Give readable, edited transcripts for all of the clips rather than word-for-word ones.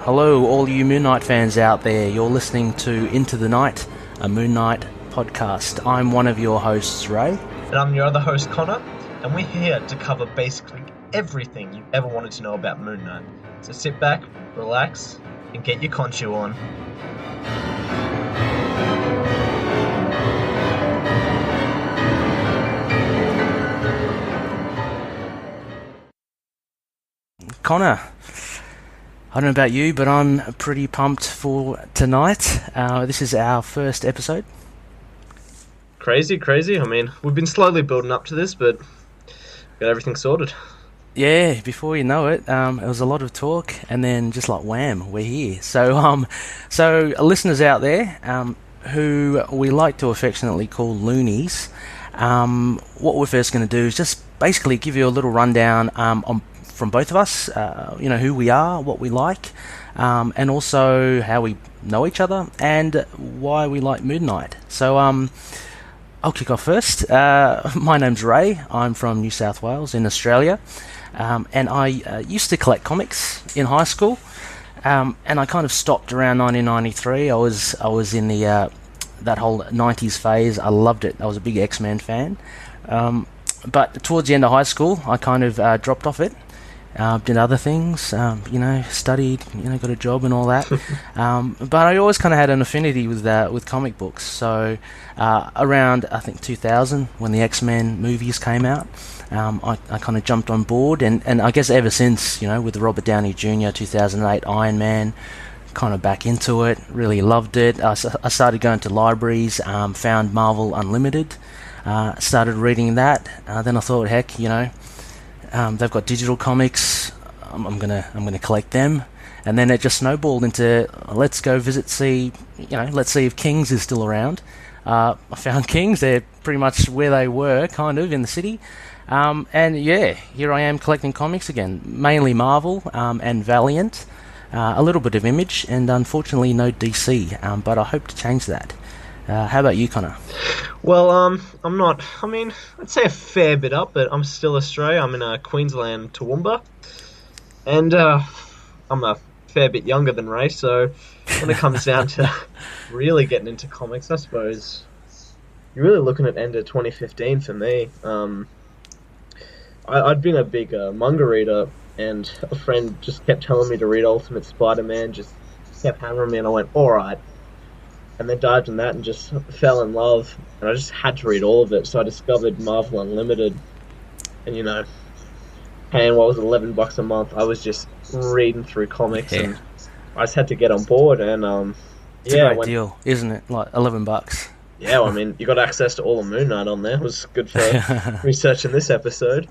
Hello, all you Moon Knight fans out there. You're listening to Into the Night, a Moon Knight podcast. I'm one of your hosts, Ray. And I'm your other host, Connor. And we're here to cover basically everything you've ever wanted to know about Moon Knight. So sit back, relax, and get your conchu on. Connor, I don't know about you, but I'm pretty pumped for tonight. This is our first episode. Crazy. I mean, we've been slowly building up to this, but got everything sorted. Yeah, before you know it, it was a lot of talk, and then just like wham, we're here. So listeners out there, who we like to affectionately call loonies, what we're first going to do is just basically give you a little rundown from both of us, who we are, what we like, and also how we know each other and why we like Moon Knight. So I'll kick off first. My name's Ray. I'm from New South Wales in Australia, and I used to collect comics in high school, and I kind of stopped around 1993. I was in the that whole 90s phase. I loved it. I was a big X-Men fan, but towards the end of high school, I kind of dropped off it. Did other things, studied, got a job and all that. But I always kind of had an affinity with comic books. So around, I think, 2000, when the X-Men movies came out, I kind of jumped on board. And I guess ever since, with the Robert Downey Jr. 2008 Iron Man, kind of back into it, really loved it. I started going to libraries, found Marvel Unlimited, started reading that. Then I thought, heck, they've got digital comics. I'm gonna collect them, and then it just snowballed into let's go let's see if King's is still around. I found King's. They're pretty much where they were, kind of in the city, and yeah, here I am collecting comics again, mainly Marvel and Valiant, a little bit of Image, and unfortunately no DC. But I hope to change that. How about you, Connor? Well, I'm not, I'd say a fair bit up, but I'm still Australia. I'm in Queensland, Toowoomba. And I'm a fair bit younger than Ray, so when it comes down to really getting into comics, I suppose you're really looking at end of 2015 for me. I'd been a big manga reader, and a friend just kept telling me to read Ultimate Spider-Man, just kept hammering me, and I went, alright. And then dived in that and just fell in love. And I just had to read all of it. So I discovered Marvel Unlimited. And, paying what was $11 a month, I was just reading through comics. Yeah. And I just had to get on board. And, it's a great deal, isn't it? Like $11. Yeah, well, you got access to all of Moon Knight on there. It was good for researching this episode.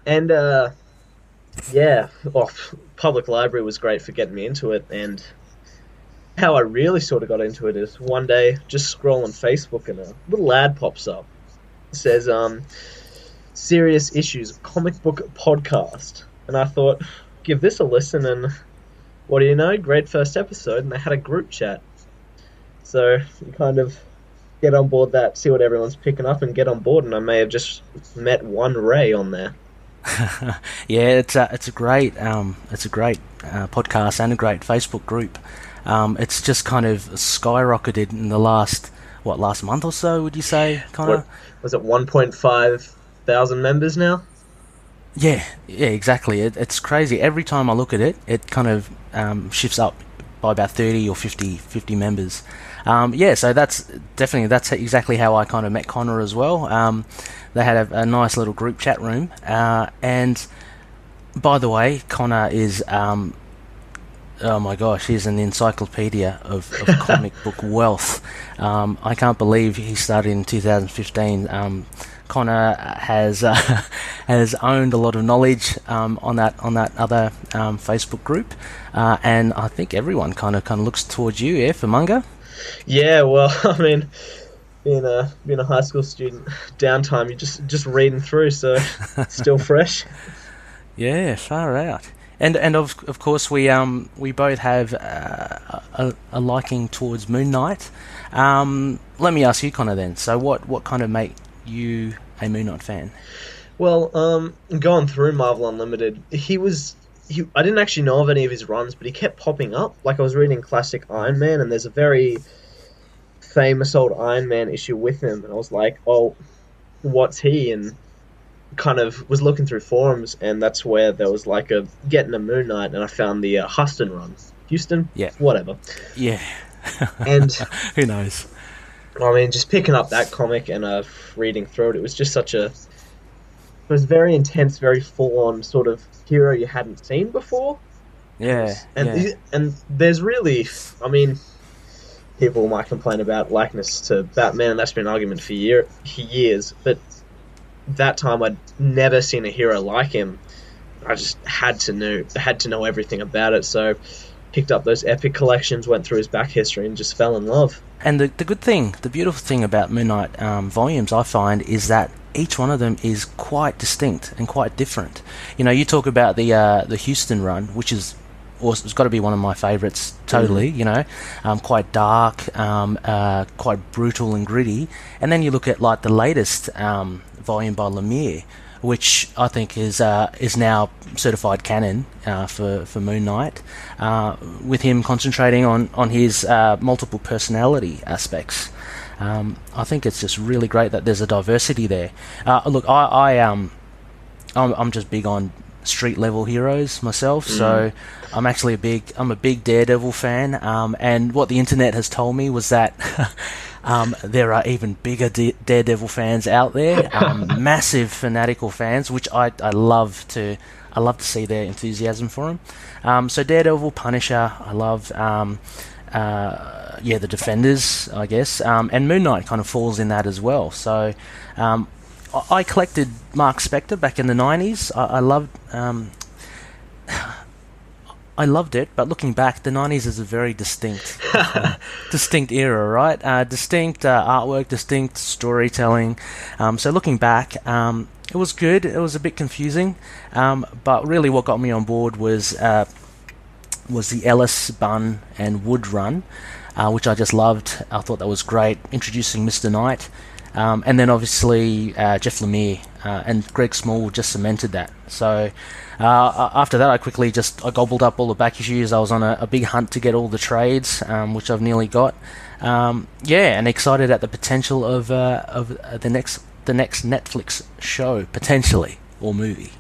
And, public library was great for getting me into it. And how I really sort of got into it is one day just scrolling Facebook and a little ad pops up. It says, Serious Issues Comic Book Podcast. And I thought, give this a listen, and what do you know? Great first episode, and they had a group chat. So you kind of get on board that, see what everyone's picking up, and get on board, and I may have just met one Ray on there. Yeah, it's a great podcast and a great Facebook group. It's just kind of skyrocketed in the last month or so, would you say, Connor? Was it 1.5 thousand members now? Yeah, exactly. It's crazy. Every time I look at it, it kind of shifts up by about 30 or 50 members. So that's exactly how I kind of met Connor as well. They had a nice little group chat room. And by the way, Connor is... oh my gosh, he's an encyclopedia of comic book wealth. I can't believe he started in 2015. Connor has owned a lot of knowledge on that other Facebook group, and I think everyone kind of looks towards you, for manga. Yeah, well, being a high school student, downtime, you're just reading through, so still fresh. Yeah, far out. And of course we both have a liking towards Moon Knight. Let me ask you, Connor, then. So what kind of make you a Moon Knight fan? Well, going through Marvel Unlimited, he was I didn't actually know of any of his runs, but he kept popping up. Like I was reading Classic Iron Man, and there's a very famous old Iron Man issue with him, and I was like, oh, what's he? And kind of was looking through forums, and that's where there was like a getting a Moon Knight, and I found the Huston run. Houston? Yeah. Whatever. Yeah. And who knows? I mean, just picking up that comic and reading through it, it was just it was very intense, very full-on sort of hero you hadn't seen before. Yeah. And there's really, I mean, people might complain about likeness to Batman, and that's been an argument for years, but that time I'd never seen a hero like him. I just had to know everything about it, so picked up those epic collections, went through his back history, and just fell in love. And the good thing, the beautiful thing about Moon Knight volumes, I find, is that each one of them is quite distinct and quite different. You know, you talk about the Houston run, which is it's got to be one of my favourites, totally. You know, quite dark, quite brutal and gritty. And then you look at like the latest volume by Lemire, which I think is now certified canon for Moon Knight, with him concentrating on his multiple personality aspects. I think it's just really great that there's a diversity there. Look, I'm just big on street level heroes myself, so I'm actually a big Daredevil fan. And what the internet has told me was that there are even bigger Daredevil fans out there, massive fanatical fans, which I love to see their enthusiasm for him. So Daredevil, Punisher, I love. The Defenders, I guess, and Moon Knight kind of falls in that as well. So I collected Mark Spector back in the 90s. I loved it, but looking back, the 90s is a very distinct era, right? Distinct artwork, distinct storytelling. So looking back, it was good. It was a bit confusing, but really what got me on board was the Ellis, Bunn, and Wood run, which I just loved. I thought that was great, introducing Mr. Knight. And then obviously Jeff Lemire and Greg Small just cemented that. So after that, I gobbled up all the back issues. I was on a big hunt to get all the trades, which I've nearly got. And excited at the potential of the next Netflix show, potentially, or movie.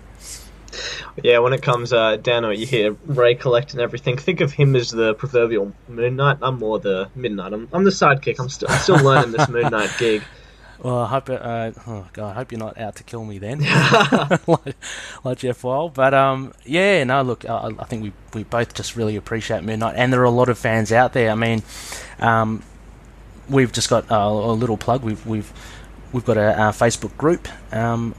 Yeah, when it comes down to it, you hear Ray collecting everything. Think of him as the proverbial Moon Knight. I'm more the Midnight. I'm the sidekick. I'm still learning this Moon Knight gig. Well, I hope I hope you're not out to kill me then, like Jeff Wild. But look, I think we both just really appreciate Moon Knight, and there are a lot of fans out there. I mean, we've just got a little plug. We've got a Facebook group,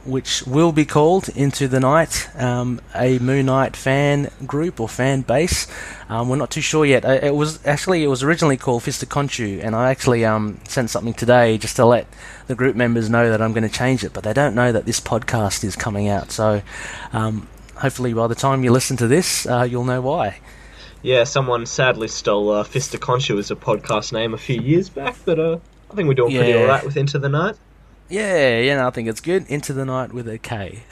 which will be called Into the Night, a Moon Knight fan group or fan base. We're not too sure yet. It was originally called Fist of Khonshu, and I actually sent something today just to let the group members know that I'm going to change it, but they don't know that this podcast is coming out. So hopefully by the time you listen to this, you'll know why. Yeah, someone sadly stole Fist of Khonshu as a podcast name a few years back, but I think we're doing pretty alright with Into the Night. Yeah, I think it's good. Into the Night with a K.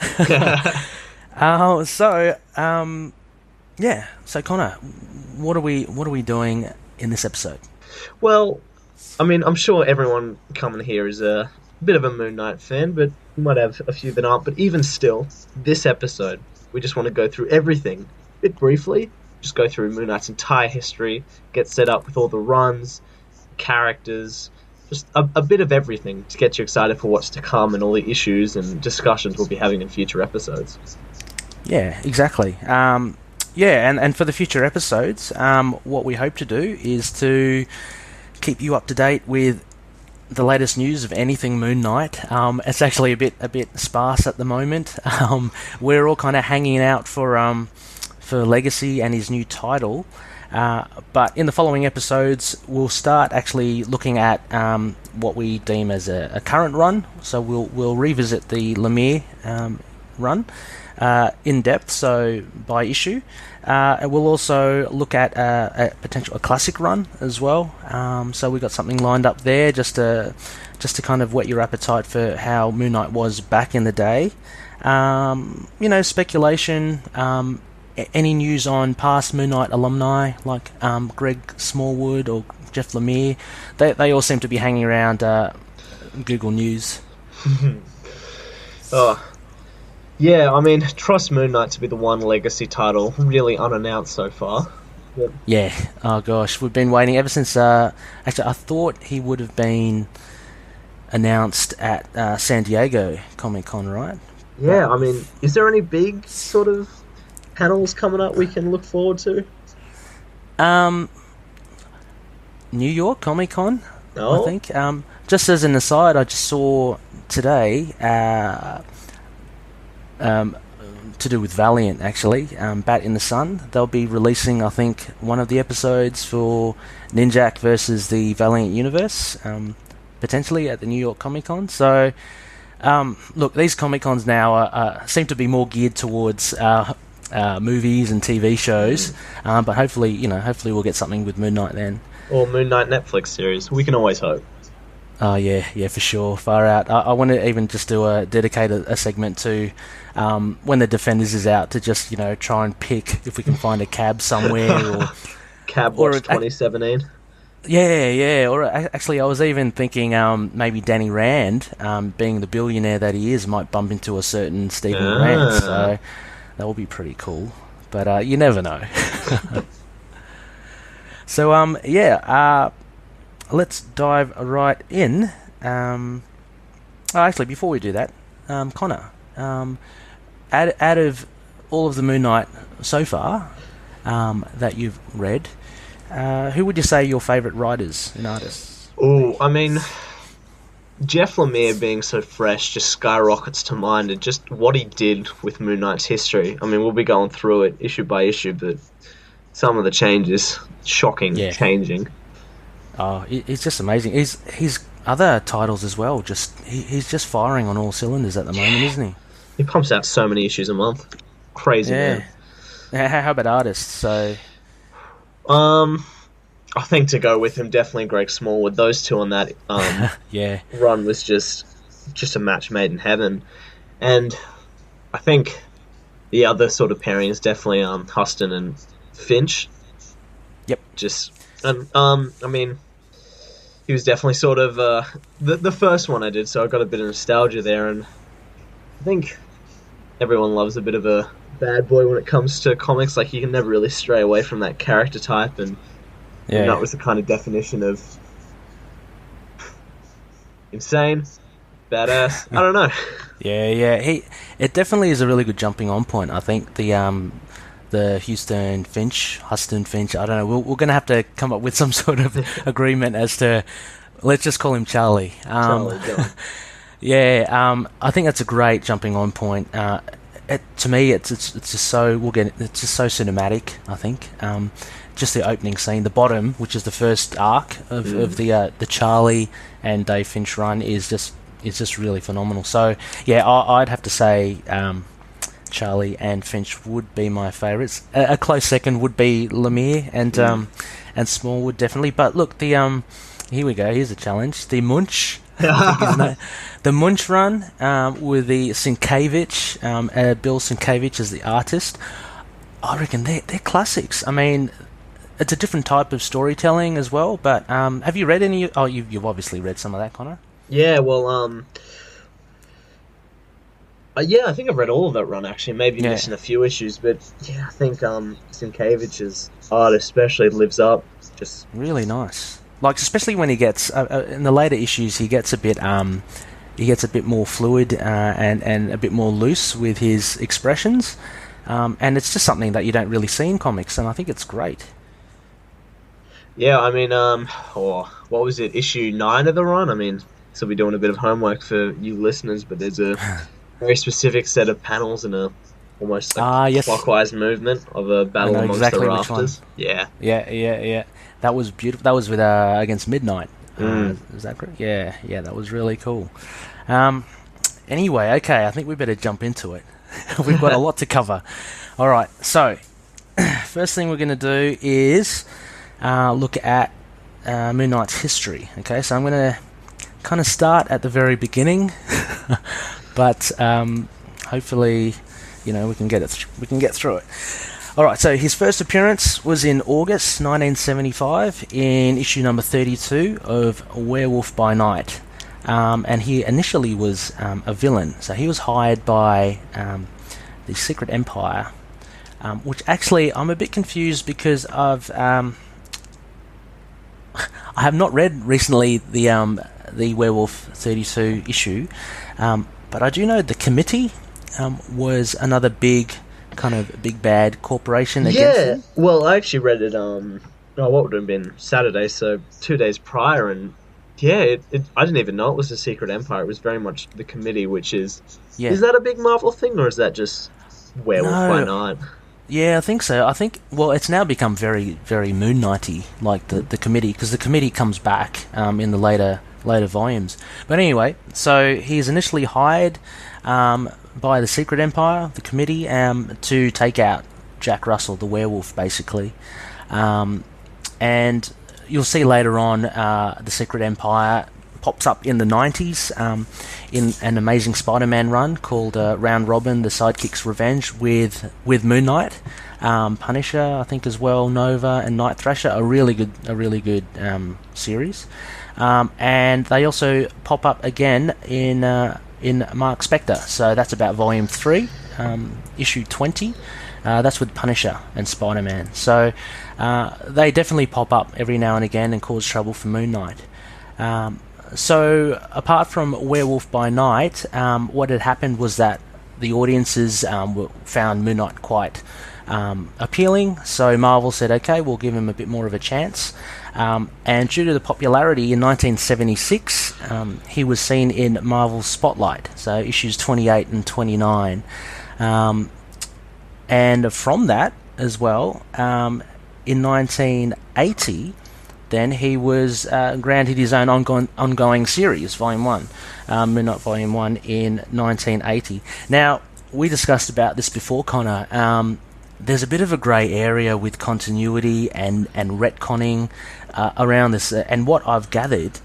So Connor, what are we doing in this episode? Well, I mean, I'm sure everyone coming here is a bit of a Moon Knight fan, but you might have a few that aren't. But even still, this episode, we just want to go through everything, a bit briefly, just go through Moon Knight's entire history, get set up with all the runs, characters, just a bit of everything to get you excited for what's to come and all the issues and discussions we'll be having in future episodes. Yeah, exactly. And for the future episodes, what we hope to do is to keep you up to date with the latest news of anything Moon Knight. It's actually a bit sparse at the moment. We're all kind of hanging out for Legacy and his new title. But in the following episodes, we'll start actually looking at what we deem as a current run. So we'll revisit the Lemire run in depth, so by issue. And we'll also look at a classic run as well. So we've got something lined up there just to kind of whet your appetite for how Moon Knight was back in the day. Speculation. any news on past Moon Knight alumni like Greg Smallwood or Jeff Lemire? They all seem to be hanging around Google News. Oh, yeah, I mean, trust Moon Knight to be the one legacy title really unannounced so far. Yep. Yeah. Oh gosh, we've been waiting ever since. Actually, I thought he would have been announced at San Diego Comic-Con, right? Yeah, I mean, is there any big sort of panels coming up we can look forward to? New York Comic-Con, No? I think. Just as an aside, I just saw today, to do with Valiant, actually, Bat in the Sun. They'll be releasing, I think, one of the episodes for Ninjak versus the Valiant Universe, potentially at the New York Comic-Con. So, look, these Comic-Cons now seem to be more geared towards movies and TV shows, but hopefully we'll get something with Moon Knight then. Or Moon Knight Netflix series. We can always hope. Oh yeah, for sure, far out. I want to even just dedicate a segment to when the Defenders is out to just try and pick if we can find a cab somewhere or Cab Watch 2017. Yeah. Or actually, I was even thinking maybe Danny Rand, being the billionaire that he is, might bump into a certain Stephen Grant. So that will be pretty cool. But you never know. So let's dive right in. Actually, before we do that, Connor, out of all of the Moon Knight so far that you've read, who would you say your favourite writers and artists? Oh, I mean, Jeff Lemire being so fresh just skyrockets to mind, and just what he did with Moon Knight's history. I mean, we'll be going through it issue by issue, but some of the changes, shocking, changing. Oh, it's just amazing. His other titles as well. He's just firing on all cylinders at the moment, isn't he? He pumps out so many issues a month. Crazy, man. How about artists? So, I think to go with him, definitely Greg Smallwood. Those two on that run was just a match made in heaven. And I think the other sort of pairing is definitely Huston and Finch. Yep. I mean, he was definitely sort of the first one I did, so I got a bit of nostalgia there, and I think everyone loves a bit of a bad boy when it comes to comics. Like, you can never really stray away from that character type, and that was the kind of definition of insane, badass. I don't know. It definitely is a really good jumping on point. I think the Huston Finch, I don't know. We're going to have to come up with some sort of agreement as to, let's just call him Charlie. Charlie. I think that's a great jumping on point. To me, it's just so it's just so cinematic. I think just the opening scene, the bottom, which is the first arc of the Charlie and Dave Finch run, is just really phenomenal. So I'd have to say Charlie and Finch would be my favourites. A close second would be Lemire and Smallwood, definitely. But look, here we go. Here's a challenge. The Munch, the Munch run with the Sienkiewicz, Bill Sienkiewicz as the artist. I reckon they're classics. I mean, it's a different type of storytelling as well. But have you read any? Oh, you've obviously read some of that, Connor. Yeah, well, I think I've read all of that run, actually. Maybe missing a few issues, but I think Sienkiewicz's art especially lives up. Just really nice. Like, especially when he gets in the later issues, he gets a bit more fluid and a bit more loose with his expressions, and it's just something that you don't really see in comics, and I think it's great. Yeah, I mean, what was it? Issue 9 of the run. I mean, so we're doing a bit of homework for you listeners, but there's a very specific set of panels and a almost clockwise movement of a battle amongst the rafters. Yeah. That was beautiful. That was with against Midnight. Is that correct? Yeah, that was really cool. Anyway, okay, I think we better jump into it. We've got a lot to cover. All right, so first thing we're going to do is look at Moon Knight's history. Okay, so I'm going to kind of start at the very beginning, but hopefully, we can get through it. All right, so his first appearance was in August 1975 in issue number 32 of Werewolf by Night. And he initially was a villain, so he was hired by the Secret Empire, which actually I'm a bit confused because I have not read recently the Werewolf 32 issue, but I do know the Committee was another big bad corporation against him. Well, I actually read it. What would it have been Saturday? So 2 days prior, and yeah, I didn't even know it was the Secret Empire. It was very much the Committee, which is that a big Marvel thing, or is that just Werewolf by Night? Yeah, I think so. I think, well, it's now become very, very Moon Knighty, like the Committee, because the Committee comes back in the later volumes. But anyway, so he's initially hired by the Secret Empire, the Committee, to take out Jack Russell, the werewolf, basically. And you'll see later on the Secret Empire pops up in the 90s in an Amazing Spider-Man run called Round Robin, The Sidekick's Revenge with Moon Knight, Punisher, I think as well, Nova, and Night Thrasher. A really good series. And they also pop up again in Mark Spector. So that's about Volume 3, Issue 20. That's with Punisher and Spider-Man. So they definitely pop up every now and again and cause trouble for Moon Knight. So apart from Werewolf by Night, what had happened was that the audiences found Moon Knight quite appealing, so Marvel said, okay, we'll give him a bit more of a chance. And due to the popularity, in 1976, he was seen in Marvel's Spotlight, so issues 28 and 29. And from that as well, in 1980, then he was granted his own ongoing series, Volume 1, Moon Knight Volume 1, in 1980. Now, we discussed about this before, Connor. There's a bit of a grey area with continuity and retconning around this, and what I've gathered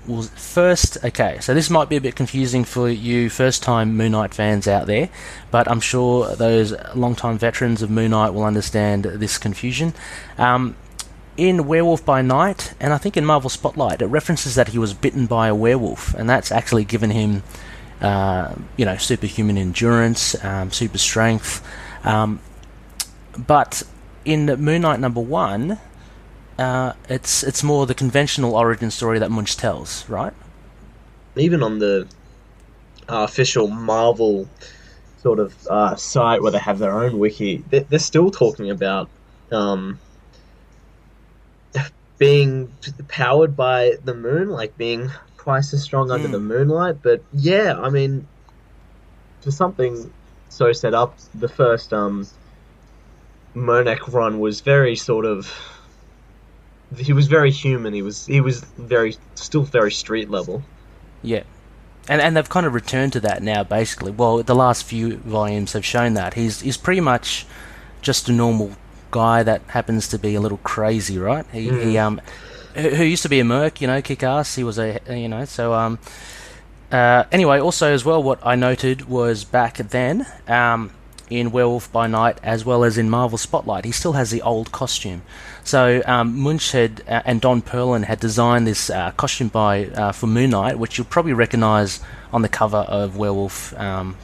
was first, okay, so this might be a bit confusing for you first-time Moon Knight fans out there, but I'm sure those long-time veterans of Moon Knight will understand this confusion. In Werewolf by Night, and I think in Marvel Spotlight, it references that he was bitten by a werewolf, and that's actually given him, superhuman endurance, super strength. But in Moon Knight number 1, it's more the conventional origin story that Munch tells, right? Even on the official Marvel sort of site where they have their own wiki, they're still talking about being powered by the moon, like being twice as strong under the moonlight. But yeah, I mean, for something so set up, the first Monek run was very sort of, he was very human. He was still very street level. Yeah. And they've kind of returned to that now, basically. Well, the last few volumes have shown that he's pretty much just a normal guy that happens to be a little crazy, right? He who used to be a merc, kick ass. He was anyway, also as well, what I noted was back then in Werewolf by Night as well as in Marvel Spotlight, he still has the old costume. So Munch and Don Perlin had designed this costume for Moon Knight, which you'll probably recognise on the cover of Werewolf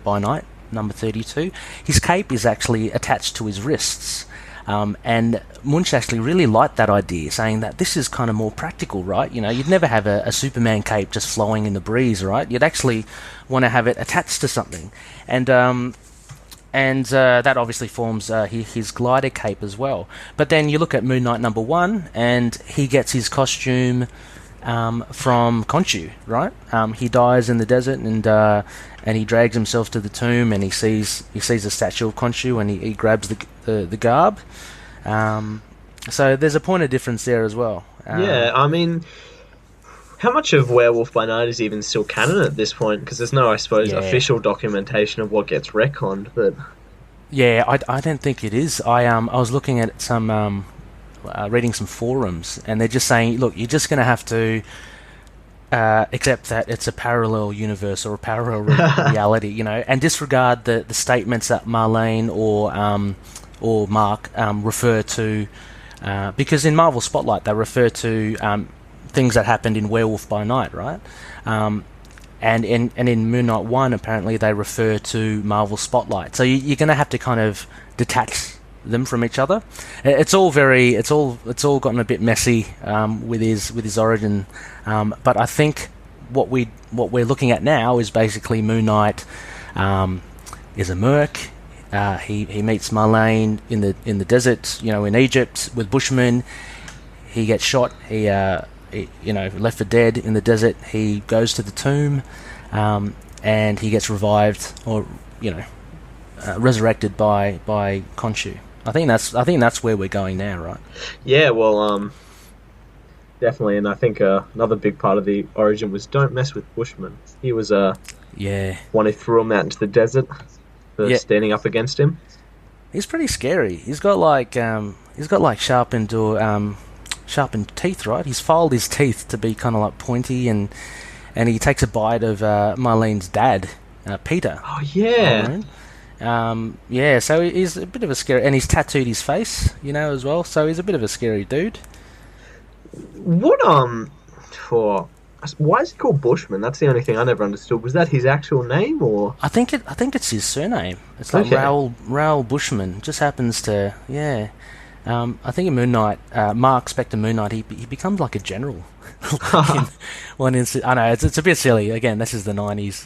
by Night, number 32. His cape is actually attached to his wrists. And Munch actually really liked that idea, saying that this is kind of more practical, right? You'd never have a Superman cape just flowing in the breeze, right? You'd actually want to have it attached to something. And that obviously forms his glider cape as well. But then you look at Moon Knight number 1, and he gets his costume from Khonshu, right? He dies in the desert, and he drags himself to the tomb, and he sees a statue of Khonshu, and he grabs the garb. So there's a point of difference there as well. Yeah, I mean, how much of Werewolf by Night is even still canon at this point? Because there's no, I suppose, official documentation of what gets retconned. But yeah, I don't think it is. I was looking at some reading some forums, and they're just saying, look, you're just going to have to accept that it's a parallel universe or a parallel reality, and disregard the statements that Marlene or or Mark refer to, because in Marvel Spotlight they refer to things that happened in Werewolf by Night, right? And in Moon Knight 1, apparently they refer to Marvel Spotlight. So you're going to have to kind of detach them from each other. It's all gotten a bit messy with his origin. But I think what we're looking at now is basically Moon Knight is a merc. He meets Marlene in the desert, in Egypt with Bushmen. He gets shot. He left for dead in the desert. He goes to the tomb, and he gets revived or resurrected by Khonshu. I think that's where we're going now, right? Yeah, well, definitely, and I think another big part of the origin was don't mess with Bushman. He was one who threw him out into the desert for standing up against him. He's pretty scary. He's got like sharpened teeth, right? He's filed his teeth to be kind of like pointy, and he takes a bite of Marlene's dad, Peter. Oh yeah. So he's a bit of a scary, and he's tattooed his face, as well. So he's a bit of a scary dude. What why is he called Bushman? That's the only thing I never understood. Was that his actual name, or? I think it's his surname. It's like Raoul Bushman. Just happens to, yeah. I think in Moon Knight, Mark Spector Moon Knight, he becomes like a general. I know it's a bit silly. Again, this is the 90s.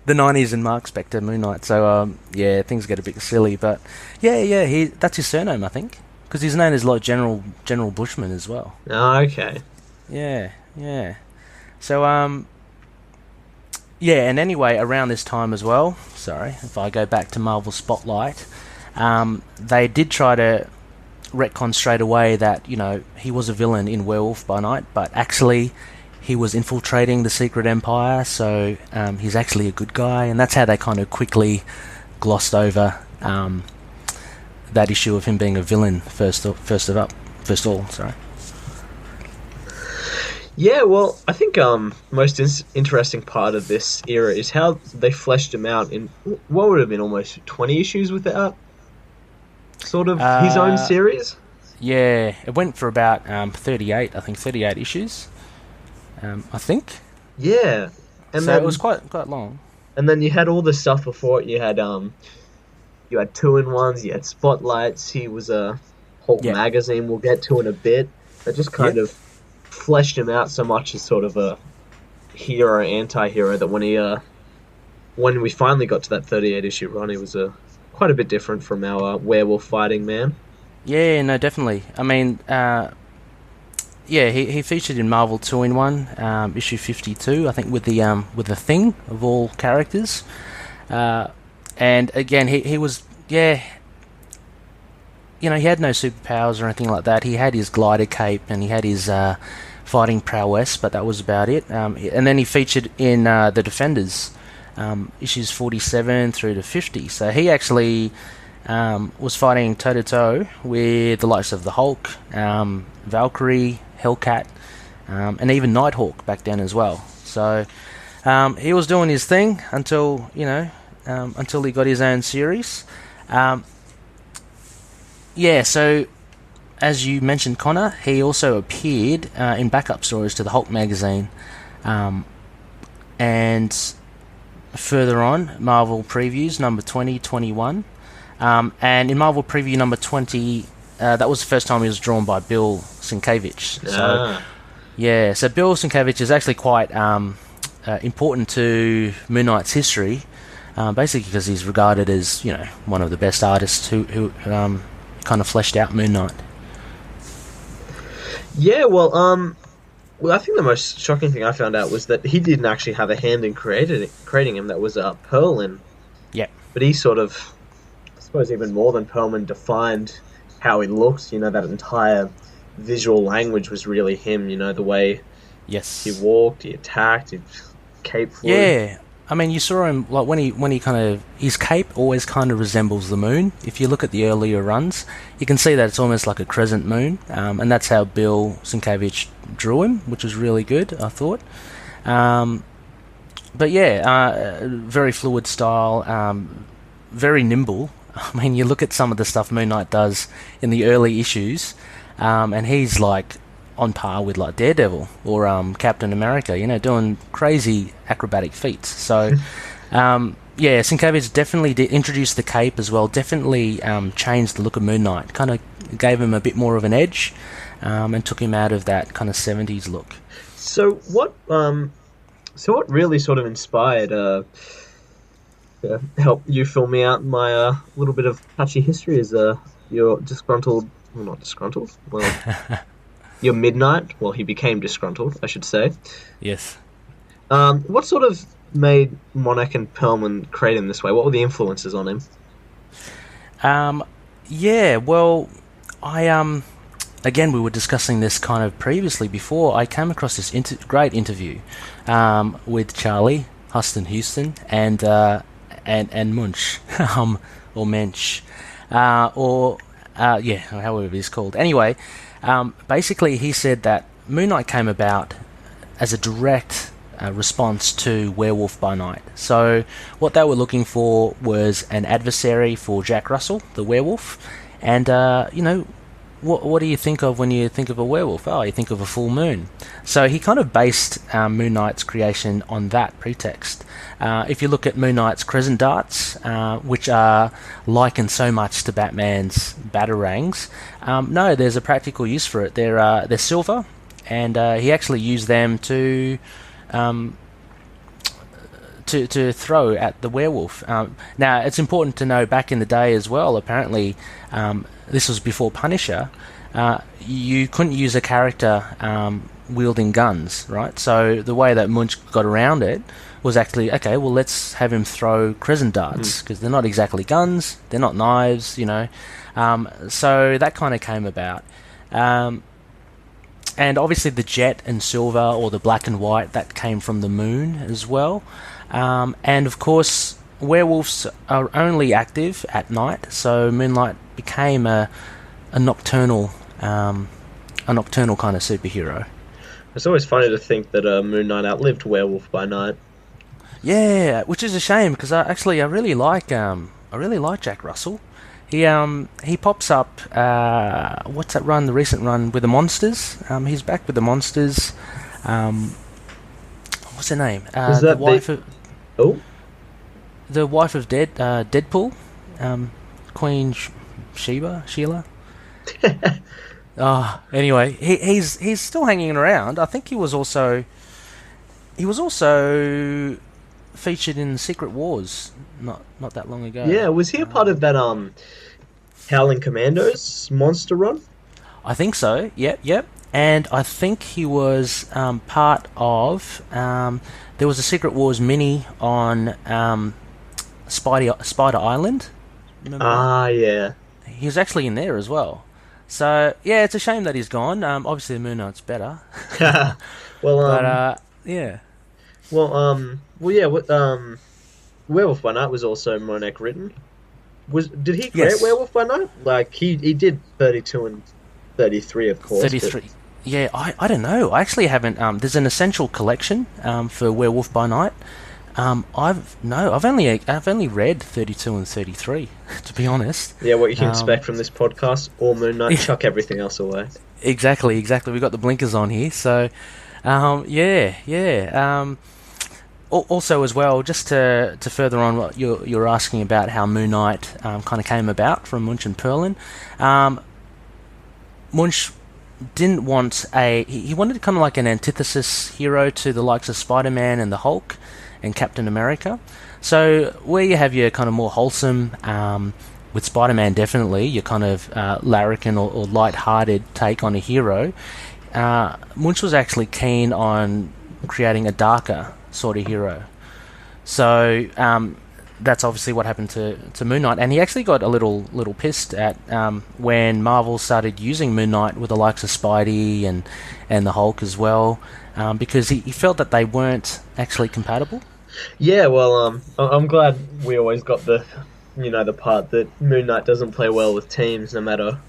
The 90s in Mark Spector Moon Knight. So things get a bit silly, but that's his surname, I think, because his name is like General Bushman as well. Oh, okay. Yeah. So and anyway, around this time as well. Sorry, if I go back to Marvel Spotlight, they did try to retcon straight away that he was a villain in Werewolf by Night, but actually he was infiltrating the Secret Empire, so he's actually a good guy, and that's how they kind of quickly glossed over that issue of him being a villain first all. Sorry. Yeah, well, I think most interesting part of this era is how they fleshed him out in what would have been almost 20 issues with that sort of his own series. Yeah, it went for about 38 issues. I think. Yeah, and so it was quite long. And then you had all the stuff before it. You had 2-in-1s, you had Spotlights. He was a Hulk magazine. We'll get to in a bit. That just kind of fleshed him out so much as sort of a hero, anti-hero, that when we finally got to that 38 issue run, he was quite a bit different from our werewolf fighting man. Yeah, no, definitely. I mean, he featured in Marvel 2-in-1, issue 52, I think, with the Thing of all characters, and again he was he had no superpowers or anything like that. He had his glider cape and he had his fighting prowess, but that was about it. And then he featured in the Defenders, issues 47 through to 50. So he actually was fighting toe-to-toe with the likes of the Hulk, Valkyrie, Hellcat, and even Nighthawk back then as well. So he was doing his thing until he got his own series. So as you mentioned, Connor, he also appeared in backup stories to the Hulk magazine, and further on, Marvel Previews number 20, 21, and in Marvel Preview number 20, that was the first time he was drawn by Bill Sienkiewicz. So Bill Sienkiewicz is actually quite important to Moon Knight's history, basically because he's regarded as one of the best artists who kind of fleshed out Moon Knight. Yeah, well, I think the most shocking thing I found out was that he didn't actually have a hand in creating him. That was Perlman. Yeah. But he sort of, I suppose even more than Perlman, defined how he looks. That entire visual language was really him. The way he walked, he attacked, he cape flew. Yeah. I mean, you saw him like when he kind of, his cape always kind of resembles the moon. If you look at the earlier runs, you can see that it's almost like a crescent moon, and that's how Bill Sienkiewicz drew him, which was really good, I thought. But very fluid style, very nimble. I mean, you look at some of the stuff Moon Knight does in the early issues, and he's like on par with like Daredevil or Captain America, doing crazy acrobatic feats. So, yeah, Sienkiewicz definitely did introduce the cape as well. Definitely changed the look of Moon Knight. Kind of gave him a bit more of an edge, and took him out of that kind of 70s look. So what really sort of inspired help you fill me out my little bit of patchy history is your disgruntled, well, not disgruntled, well, your Midnight. Well, he became disgruntled, I should say. Yes. What sort of made Monarch and Perlman create him this way? What were the influences on him? Yeah, well, I again, we were discussing this kind of previously before. I came across this great interview with Charlie Huston Houston and Munch, or Mensch, yeah, however he's called. Anyway, basically he said that Moon Knight came about as a direct response to Werewolf by Night. So what they were looking for was an adversary for Jack Russell, the werewolf, and what do you think of when you think of a werewolf? Oh, you think of a full moon. So he kind of based Moon Knight's creation on that pretext. If you look at Moon Knight's crescent darts, which are likened so much to Batman's batarangs, no, there's a practical use for it. They're silver, and he actually used them to throw at the werewolf. Now, it's important to know back in the day as well, apparently, this was before Punisher, you couldn't use a character wielding guns, right? So the way that Munch got around it was actually, okay, well, let's have him throw crescent darts, because they're not exactly guns, they're not knives, so that kind of came about. And obviously the jet and silver, or the black and white, that came from the moon as well. And of course, werewolves are only active at night, so Moonlight became a nocturnal kind of superhero. It's always funny to think that Moon Knight outlived Werewolf by Night. Yeah, which is a shame, because I really like Jack Russell. He pops up. What's that run? The recent run with the Monsters. He's back with the Monsters. What's her name? Was that the wife of? Oh. The wife of Deadpool, Queen Sheila. Anyway, he's still hanging around. I think he was also featured in Secret Wars not that long ago. Yeah, was he a part of that Howling Commandos monster run? I think so. Yep. And I think he was part of. There was a Secret Wars mini on Spider Island. Remember yeah. He was actually in there as well. So yeah, it's a shame that he's gone. Obviously, the Moon Knight's better. Well, yeah. Well, yeah. Werewolf by Night was also Monek written. Did he create Yes. Werewolf by Night? Like he did 32 and 33, of course. 33. Yeah, I don't know. I actually haven't. There's an essential collection for Werewolf by Night. I've only read 32 and 33, to be honest. Yeah, what you can expect from this podcast, or Moon Knight, chuck everything else away. Exactly. We've got the blinkers on here, so yeah. Also, as well, just to further on what you're asking about how Moon Knight kind of came about from Munch and Perlin. Munch didn't want he wanted kind of like an antithesis hero to the likes of Spider-Man and the Hulk and Captain America. So where you have your kind of more wholesome, with Spider-Man definitely, your kind of larrikin or light-hearted take on a hero, Munch was actually keen on creating a darker sort of hero. So that's obviously what happened to Moon Knight, and he actually got a little pissed at when Marvel started using Moon Knight with the likes of Spidey and the Hulk as well, because he felt that they weren't actually compatible. Yeah, well, I'm glad we always got the part that Moon Knight doesn't play well with teams, no matter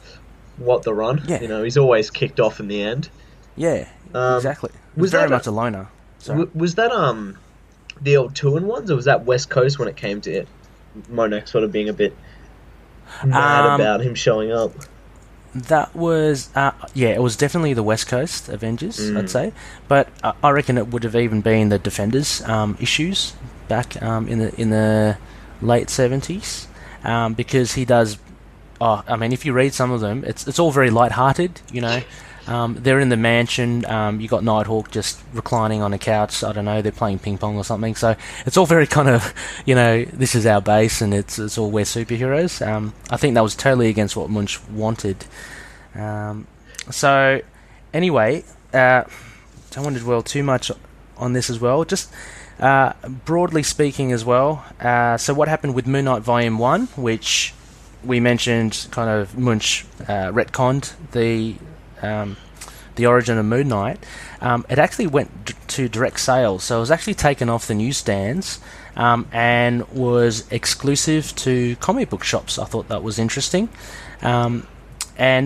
what the run. Yeah. He's always kicked off in the end. Yeah, exactly. Was very that much a loner. So. Was that the old 2-in-1s, or was that West Coast when it came to it? Monek sort of being a bit mad Um, about him showing up. that was yeah, it was definitely the West Coast Avengers, I'd Mm. say, but I reckon it would have even been the Defenders issues back in the late 70s, because he does. Oh, I mean, if you read some of them, it's all very light-hearted, you know. They're in the mansion. You got Nighthawk just reclining on a couch. I don't know. They're playing ping pong or something. So it's all very kind of, you know, this is our base, and it's all we're superheroes. I think that was totally against what Munch wanted. So anyway, don't want to dwell too much on this as well. Just broadly speaking as well. So what happened with Moon Knight Volume 1, which we mentioned kind of Munch retconned the origin of Moon Knight. It actually went to direct sales, so it was actually taken off the newsstands and was exclusive to comic book shops. I thought that was interesting. And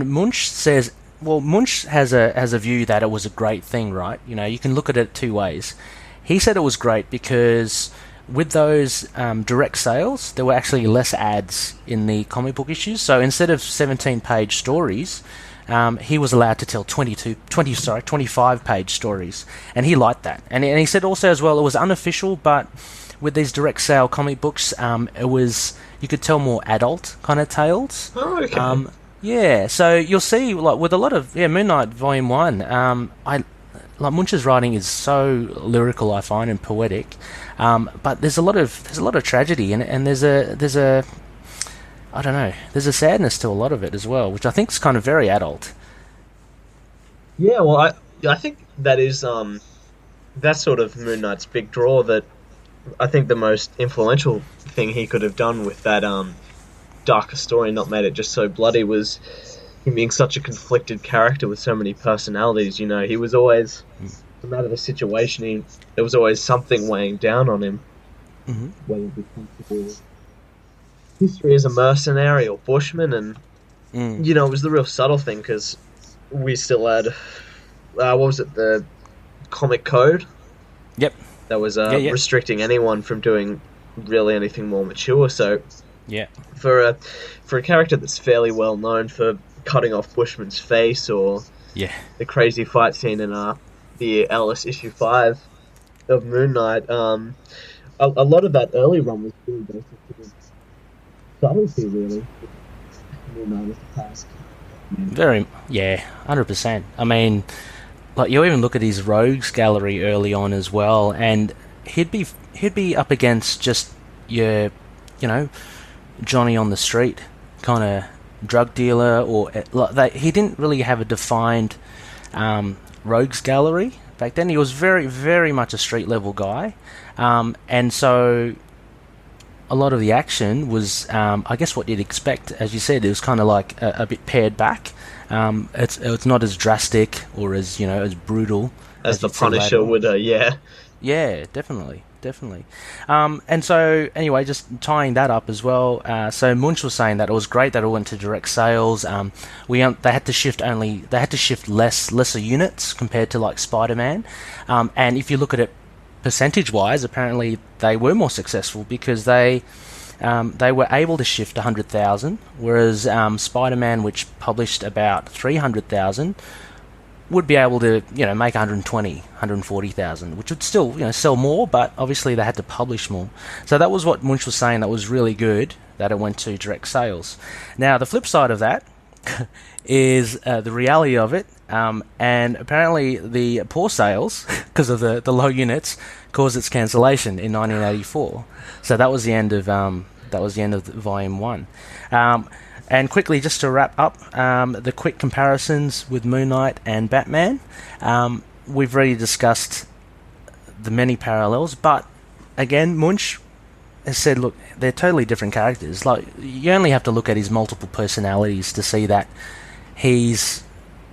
Munch says, well, Munch has a view that it was a great thing, right? You know, you can look at it two ways. He said it was great because with those direct sales, there were actually less ads in the comic book issues. So instead of 17-page stories, he was allowed to tell 25-page stories, and he liked that. And he said also as well, it was unofficial, but with these direct sale comic books, it was, you could tell more adult kind of tales. Oh, okay. Yeah, so you'll see, like with a lot of Moon Knight Volume 1, like Munch's writing is so lyrical, I find, and poetic. But there's a lot of tragedy, and there's a I don't know, there's a sadness to a lot of it as well, which I think is kind of very adult. Yeah, well, I think that is that's sort of Moon Knight's big draw. That I think the most influential thing he could have done with that darker story, and not made it just so bloody, was him being such a conflicted character with so many personalities. You know, he was always, no matter the situation, there was always something weighing down on him. Mm-hmm. Whether it be comfortable history as a mercenary or bushman, and you know, it was the real subtle thing, because we still had what was it, the comic code? Yep. That was Yeah. restricting anyone from doing really anything more mature. So Yeah. for a character that's fairly well known for cutting off Bushman's face, or Yeah. the crazy fight scene in the Ellis issue 5 of Moon Knight, a lot of that early run was really based on subtlety, really. Moon Knight was the past. Very, yeah, 100%. I mean, like you even look at his rogues gallery early on as well, and he'd be up against just your, you know, Johnny on the street kind of drug dealer, or like that. He didn't really have a defined rogues gallery back then. He was very, very much a street level guy, and so a lot of the action was, I guess, what you'd expect. As you said, it was kind of like a bit pared back. It's not as drastic or as, you know, as brutal As the you'd see later Punisher on. would, yeah. Yeah, definitely. And so anyway, just tying that up as well. So Munch was saying that it was great that it went to direct sales. They had to shift lesser units compared to like Spider-Man. And if you look at it percentage-wise, apparently they were more successful because they were able to shift 100,000, whereas Spider-Man, which published about 300,000, would be able to, you know, make 140,000, which would still, you know, sell more, but obviously they had to publish more. So that was what Munch was saying, that was really good that it went to direct sales. Now the flip side of that is the reality of it, and apparently the poor sales because of the low units caused its cancellation in 1984. So that was the end of Volume 1. And quickly, just to wrap up, the quick comparisons with Moon Knight and Batman. We've already discussed the many parallels, but again, Munch has said, look, they're totally different characters. Like, you only have to look at his multiple personalities to see that he's,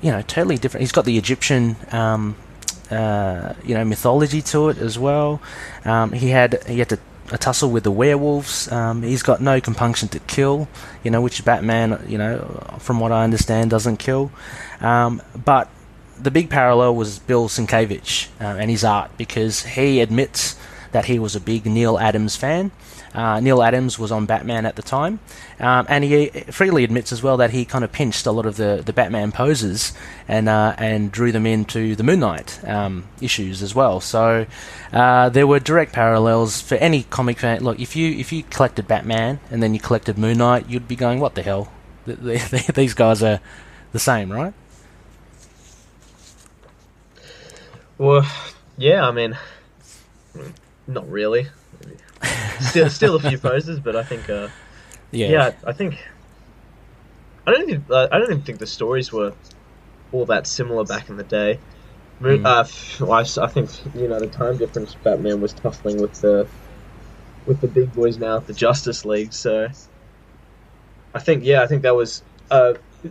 you know, totally different. He's got the Egyptian, mythology to it as well. He had to a tussle with the werewolves. He's got no compunction to kill, you know, which Batman, you know, from what I understand, doesn't kill. But the big parallel was Bill Sienkiewicz and his art, because he admits that he was a big Neil Adams fan. Neil Adams was on Batman at the time, and he freely admits as well that he kind of pinched a lot of the Batman poses and drew them into the Moon Knight issues as well. So there were direct parallels for any comic fan. Look, if you collected Batman and then you collected Moon Knight, you'd be going, "What the hell? These guys are the same, right?" Well, yeah, I mean, not really. Still a few poses, but I think, I think I don't even think the stories were all that similar back in the day. I think the time difference. Batman was tussling with the big boys now at the Justice League, so I think that was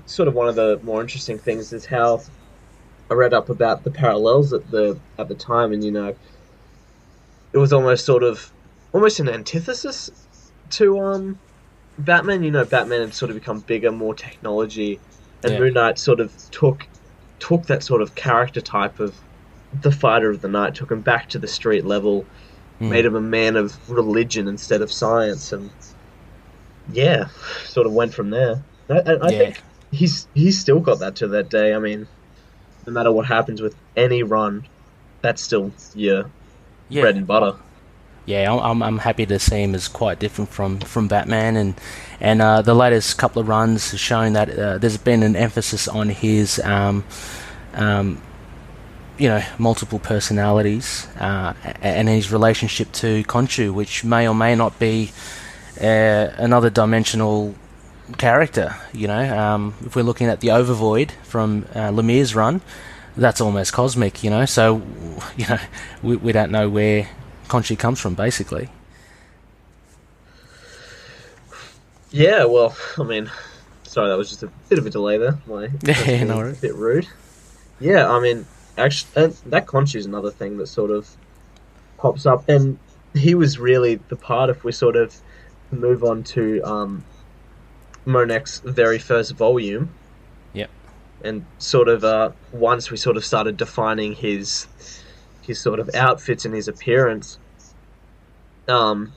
sort of one of the more interesting things is how I read up about the parallels at the time, and it was almost an antithesis to Batman. Batman had sort of become bigger, more technology, and Moon Knight sort of took that sort of character type of the fighter of the night, took him back to the street level, made him a man of religion instead of science, and sort of went from there. I think he's still got that to that day. I mean, no matter what happens with any run, that's still bread and butter. Yeah, I'm happy to see him as quite different from Batman, and the latest couple of runs have shown that there's been an emphasis on his multiple personalities and his relationship to Khonshu, which may or may not be another dimensional character. If we're looking at the Overvoid from Lemire's run, that's almost cosmic. So we don't know where Khonshu comes from, basically. Yeah, well, I mean, sorry, that was just a bit of a delay there. No worries. A bit rude. Yeah, I mean, actually, that Khonshu is another thing that sort of pops up, and he was really the part, if we sort of move on to Monek's very first volume. Yep. And sort of once we sort of started defining his sort of outfits and his appearance, Khonshu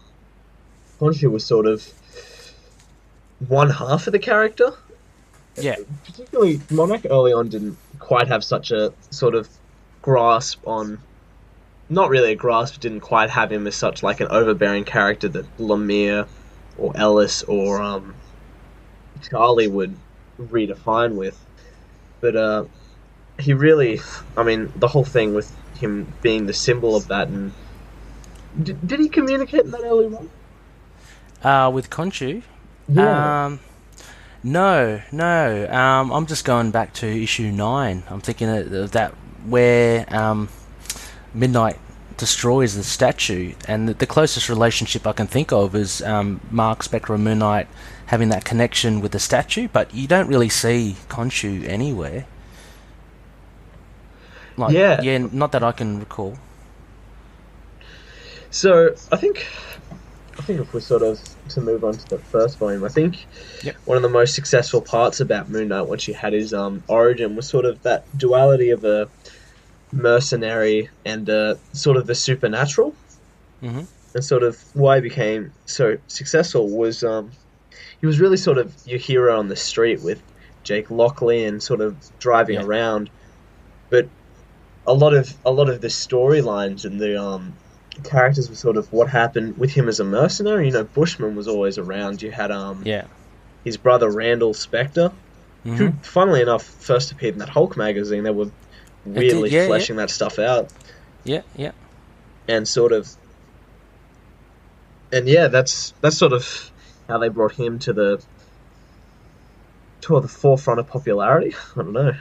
was sort of one half of the character. Yeah. Particularly, Monek early on didn't quite have such a sort of grasp on... Not really a grasp, didn't quite have him as such like an overbearing character that Lemire or Ellis or Charlie would redefine with. But he really... I mean, the whole thing with him being the symbol of that, and did he communicate in that early run? With Khonshu? Yeah. No. I'm just going back to issue 9. I'm thinking of that where Midnight destroys the statue, and the closest relationship I can think of is Mark Spectre and Moon Knight having that connection with the statue, but you don't really see Khonshu anywhere. Not that I can recall. So I think if we're sort of to move on to the first volume, I think one of the most successful parts about Moon Knight once you had his origin was sort of that duality of a mercenary and sort of the supernatural. Mm-hmm. And sort of why he became so successful was he was really sort of your hero on the street with Jake Lockley and sort of driving around, but a lot of the storylines and the characters were sort of what happened with him as a mercenary. Bushman was always around. You had his brother Randall Spectre, who, funnily enough, first appeared in that Hulk magazine. They were really fleshing that stuff out. Yeah. And sort of, and that's sort of how they brought him to the forefront of popularity. I don't know.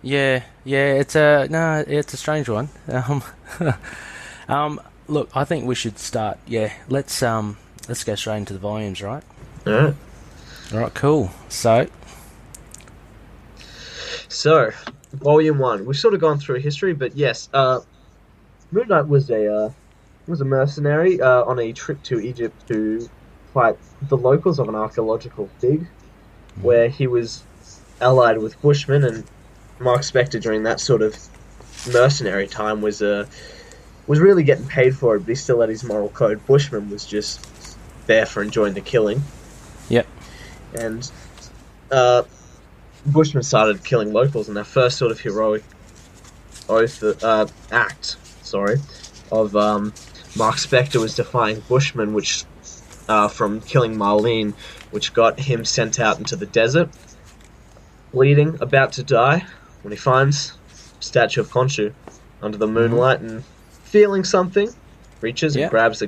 Yeah, it's a strange one. Look, I think we should start. Yeah, let's go straight into the volumes, right? All right, cool. So, volume 1. We've sort of gone through history, but yes, Moon Knight was a mercenary on a trip to Egypt to fight the locals of an archaeological dig, where he was allied with Bushmen, and Mark Spector during that sort of mercenary time was was really getting paid for it, but he still had his moral code. Bushman was just there for enjoying the killing. Yep. And Bushman started killing locals, and their first sort of heroic act, of Mark Spector was defying Bushman, which from killing Marlene, which got him sent out into the desert, bleeding, about to die, when he finds statue of Khonshu under the moonlight and feeling something, reaches and grabs the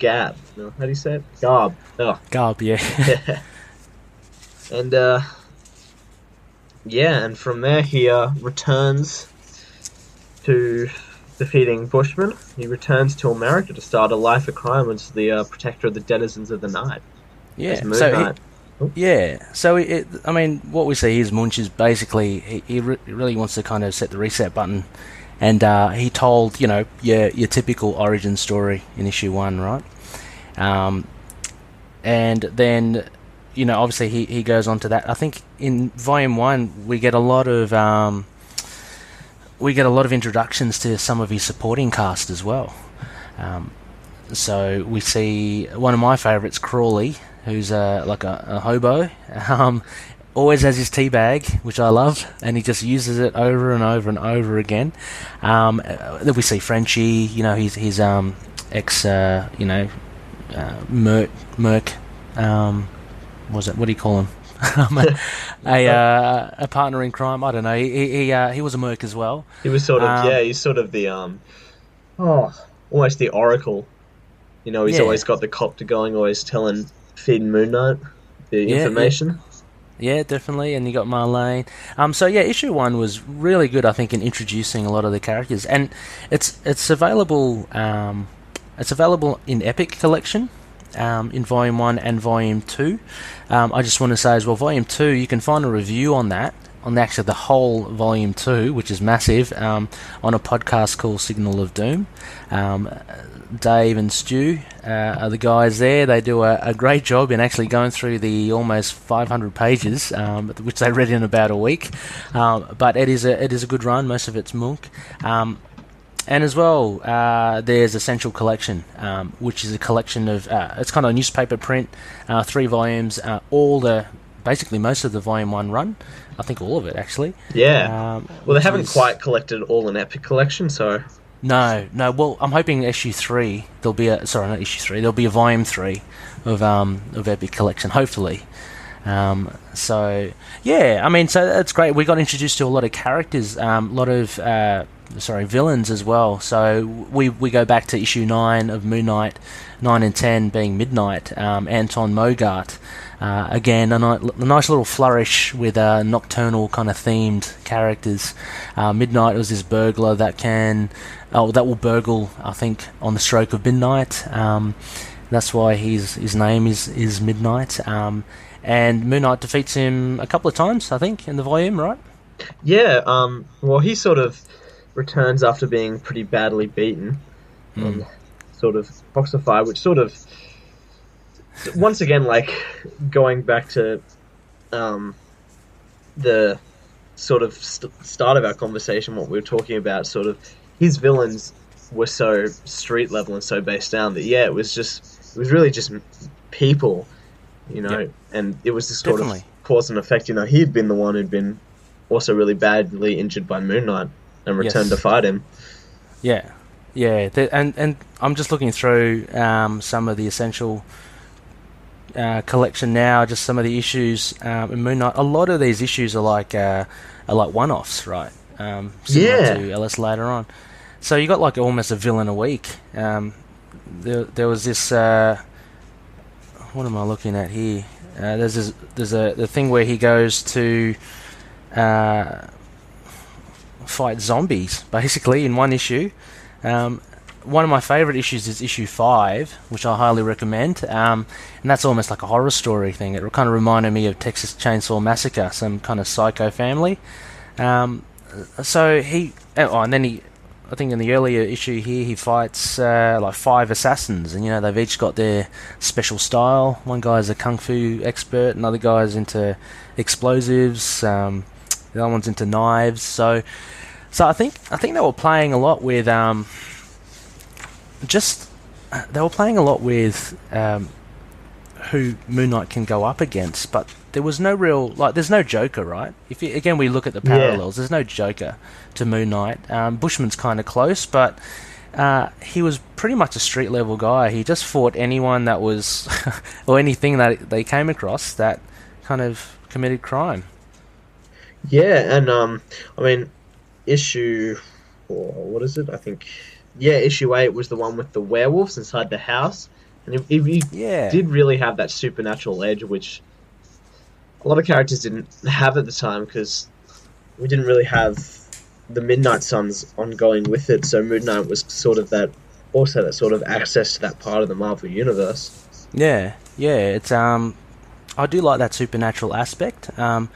gab. No, how do you say it? Garb. Oh. Garb, yeah. Yeah. And and from there he returns to defeating Bushman. He returns to America to start a life of crime as the protector of the denizens of the night. Yeah, so I mean, what we see is Munch is basically he really wants to kind of set the reset button, and he told your typical origin story in issue 1, right? And then obviously he goes on to that. I think in volume 1 we get a lot of introductions to some of his supporting cast as well. So we see one of my favourites, Crawley, who's like a hobo, always has his tea bag, which I love, and he just uses it over and over and over again. Then we see Frenchie, his ex, Merc, what do you call him? A partner in crime. I don't know. He was a merc as well. He was sort of he's sort of the almost the oracle. He's always got the copter going, always feeding Moon Knight the information. Yeah, definitely. And you got Marlene. So yeah, issue 1 was really good, I think, in introducing a lot of the characters, and it's available. It's available in Epic Collection. In Volume 1 and Volume 2. I just want to say as well, Volume 2, you can find a review on that, on actually the whole Volume 2, which is massive, on a podcast called Signal of Doom. Dave and Stu are the guys there. They do a great job in actually going through the almost 500 pages, which they read in about a week. But it is a good run. Most of it's Munch. And as well, there's Essential Collection, which is a collection of, it's kind of a newspaper print, 3 volumes, basically most of the Volume 1 run. I think all of it, actually. Yeah. Well, they haven't quite collected all in Epic Collection, so... No. Well, I'm hoping issue 3, there'll be there'll be a Volume 3 of Epic Collection, hopefully. So that's great. We got introduced to a lot of characters, a lot of villains as well. So we go back to issue 9 of Moon Knight, 9 and 10 being Midnight, Anton Mogart. Again, a nice little flourish with nocturnal kind of themed characters. Midnight was this burglar that will burgle, I think, on the stroke of midnight. That's why his name is Midnight. And Moon Knight defeats him a couple of times, I think, in the volume, right? Yeah, well, he sort of returns after being pretty badly beaten, sort of Foxify, which sort of, once again, like, going back to the sort of start of our conversation, what we were talking about, sort of, his villains were so street level and so based down that, it was really just people, and it was this sort of cause and effect. He had been the one who'd been also really badly injured by Moon Knight and returned to fight him. Yeah. And I'm just looking through some of the Essential collection now, just some of the issues in Moon Knight. A lot of these issues are like one-offs, right? Similar to Ellis later on. So you got like almost a villain a week. There was this. What am I looking at here? There's the thing where he goes to fight zombies, basically, in one issue. One of my favourite issues is issue 5, which I highly recommend, and that's almost like a horror story thing. It kind of reminded me of Texas Chainsaw Massacre, some kind of psycho family. So and then I think in the earlier issue here, he fights like 5 assassins, and they've each got their special style. One guy's a kung fu expert, another guy's into explosives, the other one's into knives. So I think they were playing a lot with just they were playing a lot with who Moon Knight can go up against, but there was no real, like, there's no Joker, right? If you, again, we look at the parallels, there's no Joker to Moon Knight. Bushman's kind of close, but he was pretty much a street level guy. He just fought anyone that was, or anything that they came across that kind of committed crime. Yeah, and I mean, issue, what is it? I think, yeah, issue 8 was the one with the werewolves inside the house, and he did really have that supernatural edge, which a lot of characters didn't have at the time because we didn't really have the Midnight Suns ongoing with it. So Moon Knight was sort of that, also that sort of access to that part of the Marvel universe. Yeah, it's I do like that supernatural aspect, and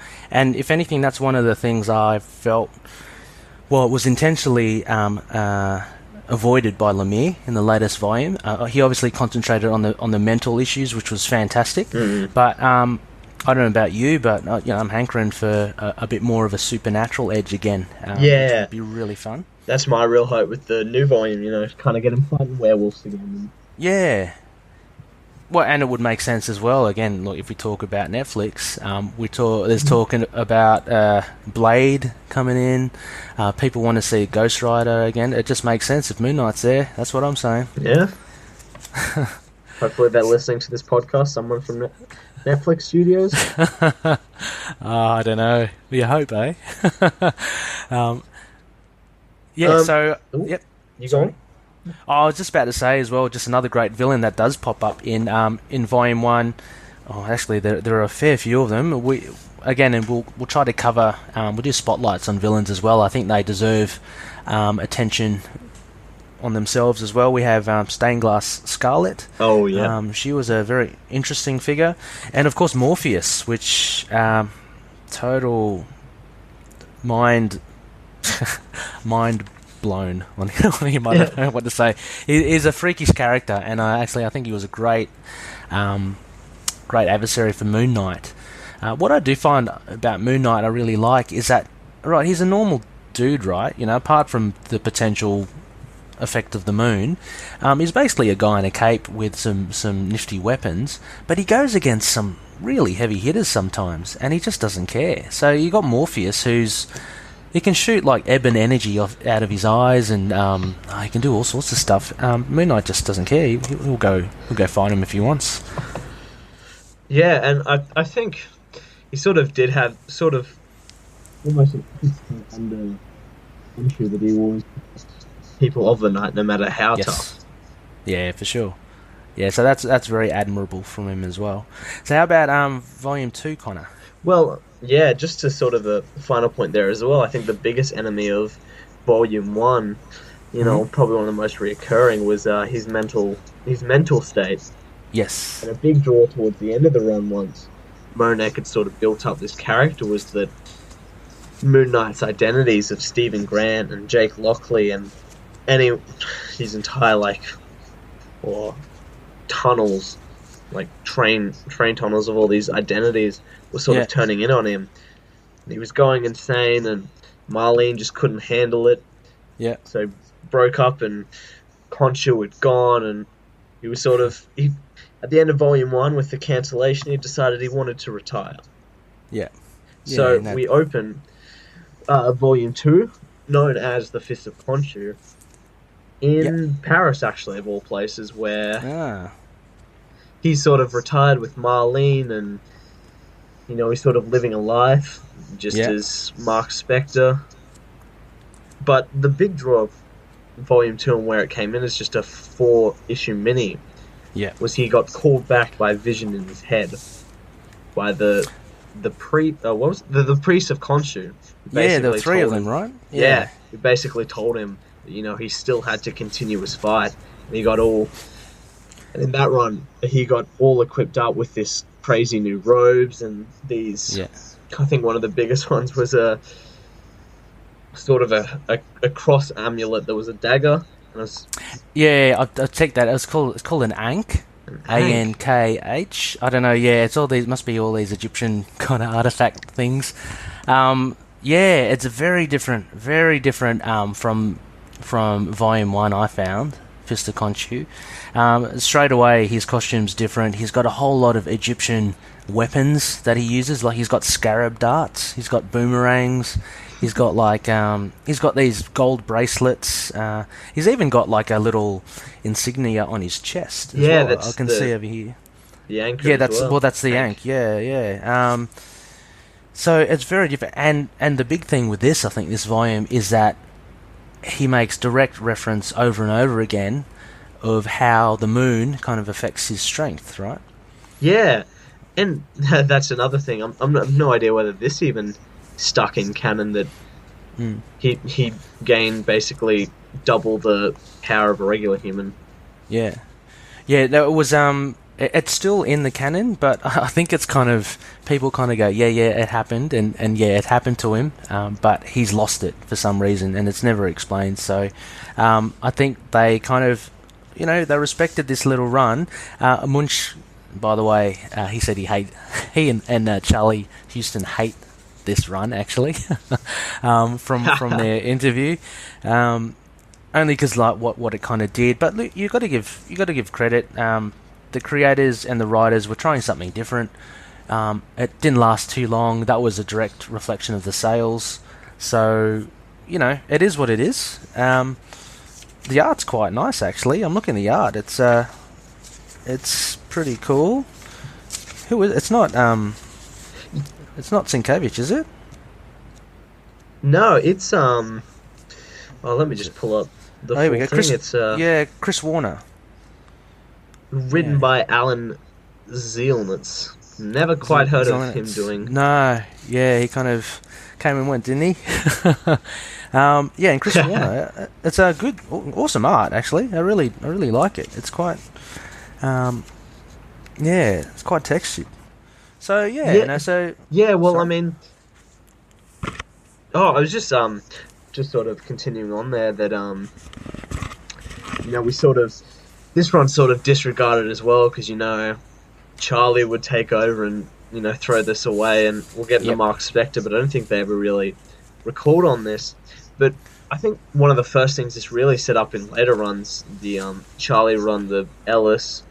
if anything, that's one of the things I felt. Well, it was intentionally avoided by Lemire in the latest volume. He obviously concentrated on the mental issues, which was fantastic. But I don't know about you, but I'm hankering for a bit more of a supernatural edge again. Which would be really fun. That's my real hope with the new volume. Kind of get him fighting werewolves again. Yeah. Well, and it would make sense as well. Again, look, if we talk about Netflix, there's talking about Blade coming in. People want to see Ghost Rider again. It just makes sense if Moon Knight's there. That's what I'm saying. Yeah. Hopefully they're listening to this podcast. Someone from Netflix Studios. I don't know. We hope, eh? Yep. You going? I was just about to say as well, just another great villain that does pop up in Volume 1. Oh, actually, there are a fair few of them. We'll try to cover. We'll do spotlights on villains as well. I think they deserve attention on themselves as well. We have Stained Glass Scarlet. Oh yeah. She was a very interesting figure, and of course Morpheus, which total mind blown on him. I don't know what to say. He's a freakish character, and I think he was a great adversary for Moon Knight. What I do find about Moon Knight I really like is that, right, he's a normal dude, right? Apart from the potential effect of the moon, he's basically a guy in a cape with some nifty weapons, but he goes against some really heavy hitters sometimes, and he just doesn't care. So you got Morpheus, he can shoot like ebon energy out of his eyes, and he can do all sorts of stuff. Moon Knight just doesn't care. He'll go fight him if he wants. Yeah, and I think he sort of did have sort of almost under issue that he was people of the night, no matter how tough. Yeah, for sure. Yeah, so that's very admirable from him as well. So how about Volume 2, Connor? Well, yeah, just to sort of the final point there as well, I think the biggest enemy of Volume 1, probably one of the most reoccurring, was his mental state. Yes. And a big draw towards the end of the run, once Monek had sort of built up this character, was that Moon Knight's identities of Stephen Grant and Jake Lockley and his entire tunnels, like train tunnels of all these identities, were sort of turning in on him. And he was going insane, and Marlene just couldn't handle it. Yeah. So he broke up, and Khonshu had gone, and he was at the end of Volume 1 with the cancellation, he decided he wanted to retire. Yeah. So we open Volume 2, known as The Fist of Khonshu, in Paris, actually, of all places, where he's sort of retired with Marlene, and he's sort of living a life just as Mark Spector. But the big draw of Volume 2 and where it came in is just a 4-issue mini. Yeah. Was he got called back by vision in his head by the priest of Khonshu. Yeah, there were 3 of them, right? Yeah. He basically told him that, he still had to continue his fight, and and in that run he got all equipped up with this crazy new robes and these. I think one of the biggest ones was a sort of a cross amulet that was a dagger. I'll take that. It's called an Ankh. Ankh. I don't know. Yeah, it's all these. Must be all these Egyptian kind of artifact things. It's a very different from Volume 1. I found Fister Khonshu. Straight away, his costume's different. He's got a whole lot of Egyptian weapons that he uses. Like, he's got scarab darts, he's got boomerangs, he's got he's got these gold bracelets. He's even got like a little insignia on his chest as well. That's I can see over here. The anchor. Yeah, that's the Ankh. Yeah. So it's very different, and the big thing with this, I think, this volume is that he makes direct reference over and over again of how the moon kind of affects his strength, right? Yeah, and that's another thing. I've no idea whether this even stuck in canon, that he gained basically double the power of a regular human. Yeah, that was it's still in the canon, but I think it's kind of, people kind of go, yeah, it happened, and yeah, it happened to him, but he's lost it for some reason, and it's never explained. So I think they kind of, they respected this little run. Munch, by the way, he said he and Charlie Houston hate this run, actually, from their interview. Only because what it kind of did, but look, you got to give credit. The creators and the writers were trying something different. It didn't last too long. That was a direct reflection of the sales. So, it is what it is. The art's quite nice, actually. I'm looking at the art. It's pretty cool. Who is? It's not Sienkiewicz, is it? No, it's Well, let me just pull up the full thing. It's Chris Warner. Written by Alan Zielnitz. Never quite heard of him doing. No, yeah, he kind of came and went, didn't he? And Chris Warner. It's a good, awesome art, actually. I really like it. It's quite, it's quite textured. So I mean, I was just sort of continuing on there that we sort of, this run sort of disregarded as well, because Charlie would take over and throw this away, and we'll get into Mark Spector, but I don't think they ever really recalled on this. But I think one of the first things this really set up in later runs, the Charlie run, the Ellis,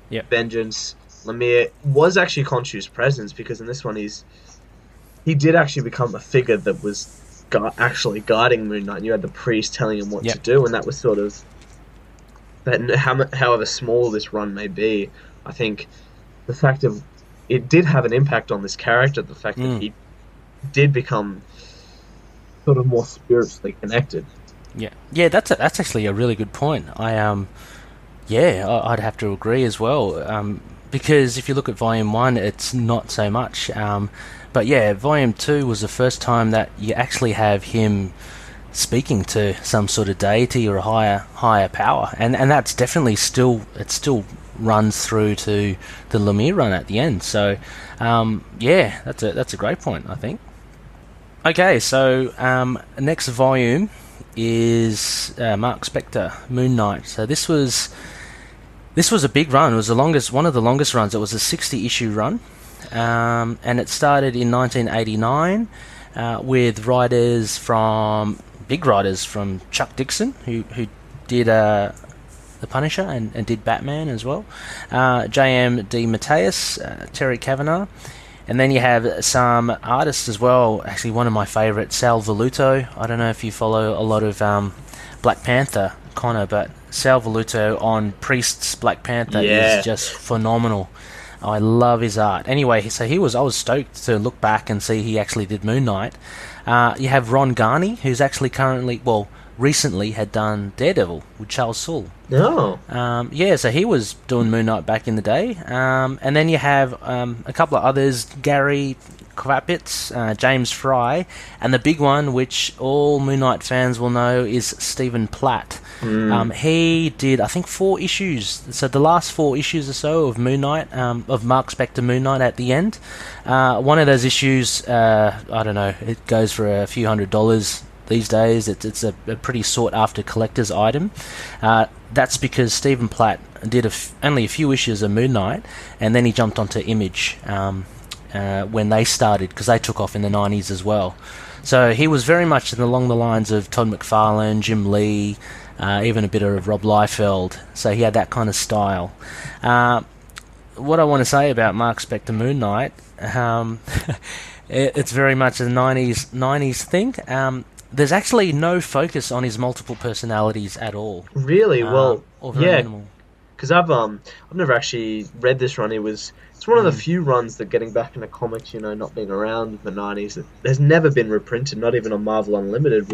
Vengeance, Lemire, was actually Khonshu's presence, because in this one he did actually become a figure that was actually guiding Moon Knight. You had the priest telling him what to do, and that was sort of, that however small this run may be, I think the fact of it did have an impact on this character, the fact that he did become sort of more spiritually connected. Yeah, that's actually a really good point. I'd have to agree as well, because if you look at Volume 1, it's not so much, but yeah, Volume 2 was the first time that you actually have him speaking to some sort of deity or a higher power, and that's definitely still runs through to the Lemire run at the end. So that's a great point, I think. Okay, so next volume is Mark Spector, Moon Knight. So this was a big run. It was one of the longest runs. It was a 60-issue run, and it started in 1989 with big writers from Chuck Dixon, who did The Punisher and did Batman as well, J.M. DeMatteis, Terry Kavanagh, and then you have some artists as well. Actually, one of my favourites, Sal Velluto. I don't know if you follow a lot of Black Panther, Connor, but Sal Velluto on Priest's Black Panther is just phenomenal. I love his art. Anyway, so I was stoked to look back and see he actually did Moon Knight. You have Ron Garney, who's actually recently had done Daredevil with Charles Soule. Oh. So he was doing Moon Knight back in the day. And then you have a couple of others, Gary Kvapitz, James Fry, and the big one, which all Moon Knight fans will know, is Stephen Platt. He did, I think, 4 issues. So the last 4 issues or so of Moon Knight, of Mark Spector Moon Knight at the end. One of those issues, I don't know, it goes for a few $100s these days. It's a pretty sought-after collector's item. That's because Stephen Platt did only a few issues of Moon Knight, and then he jumped onto Image when they started, because they took off in the 90s as well. So he was very much along the lines of Todd McFarlane, Jim Lee, even a bit of Rob Liefeld. So he had that kind of style. What I want to say about Mark Spector Moon Knight, it's very much a 90s thing. There's actually no focus on his multiple personalities at all. Really? Well, or very yeah, minimal. because I've never actually read this run. It's one of the few runs that, getting back into comics, not being around in the 90s, that has never been reprinted, not even on Marvel Unlimited.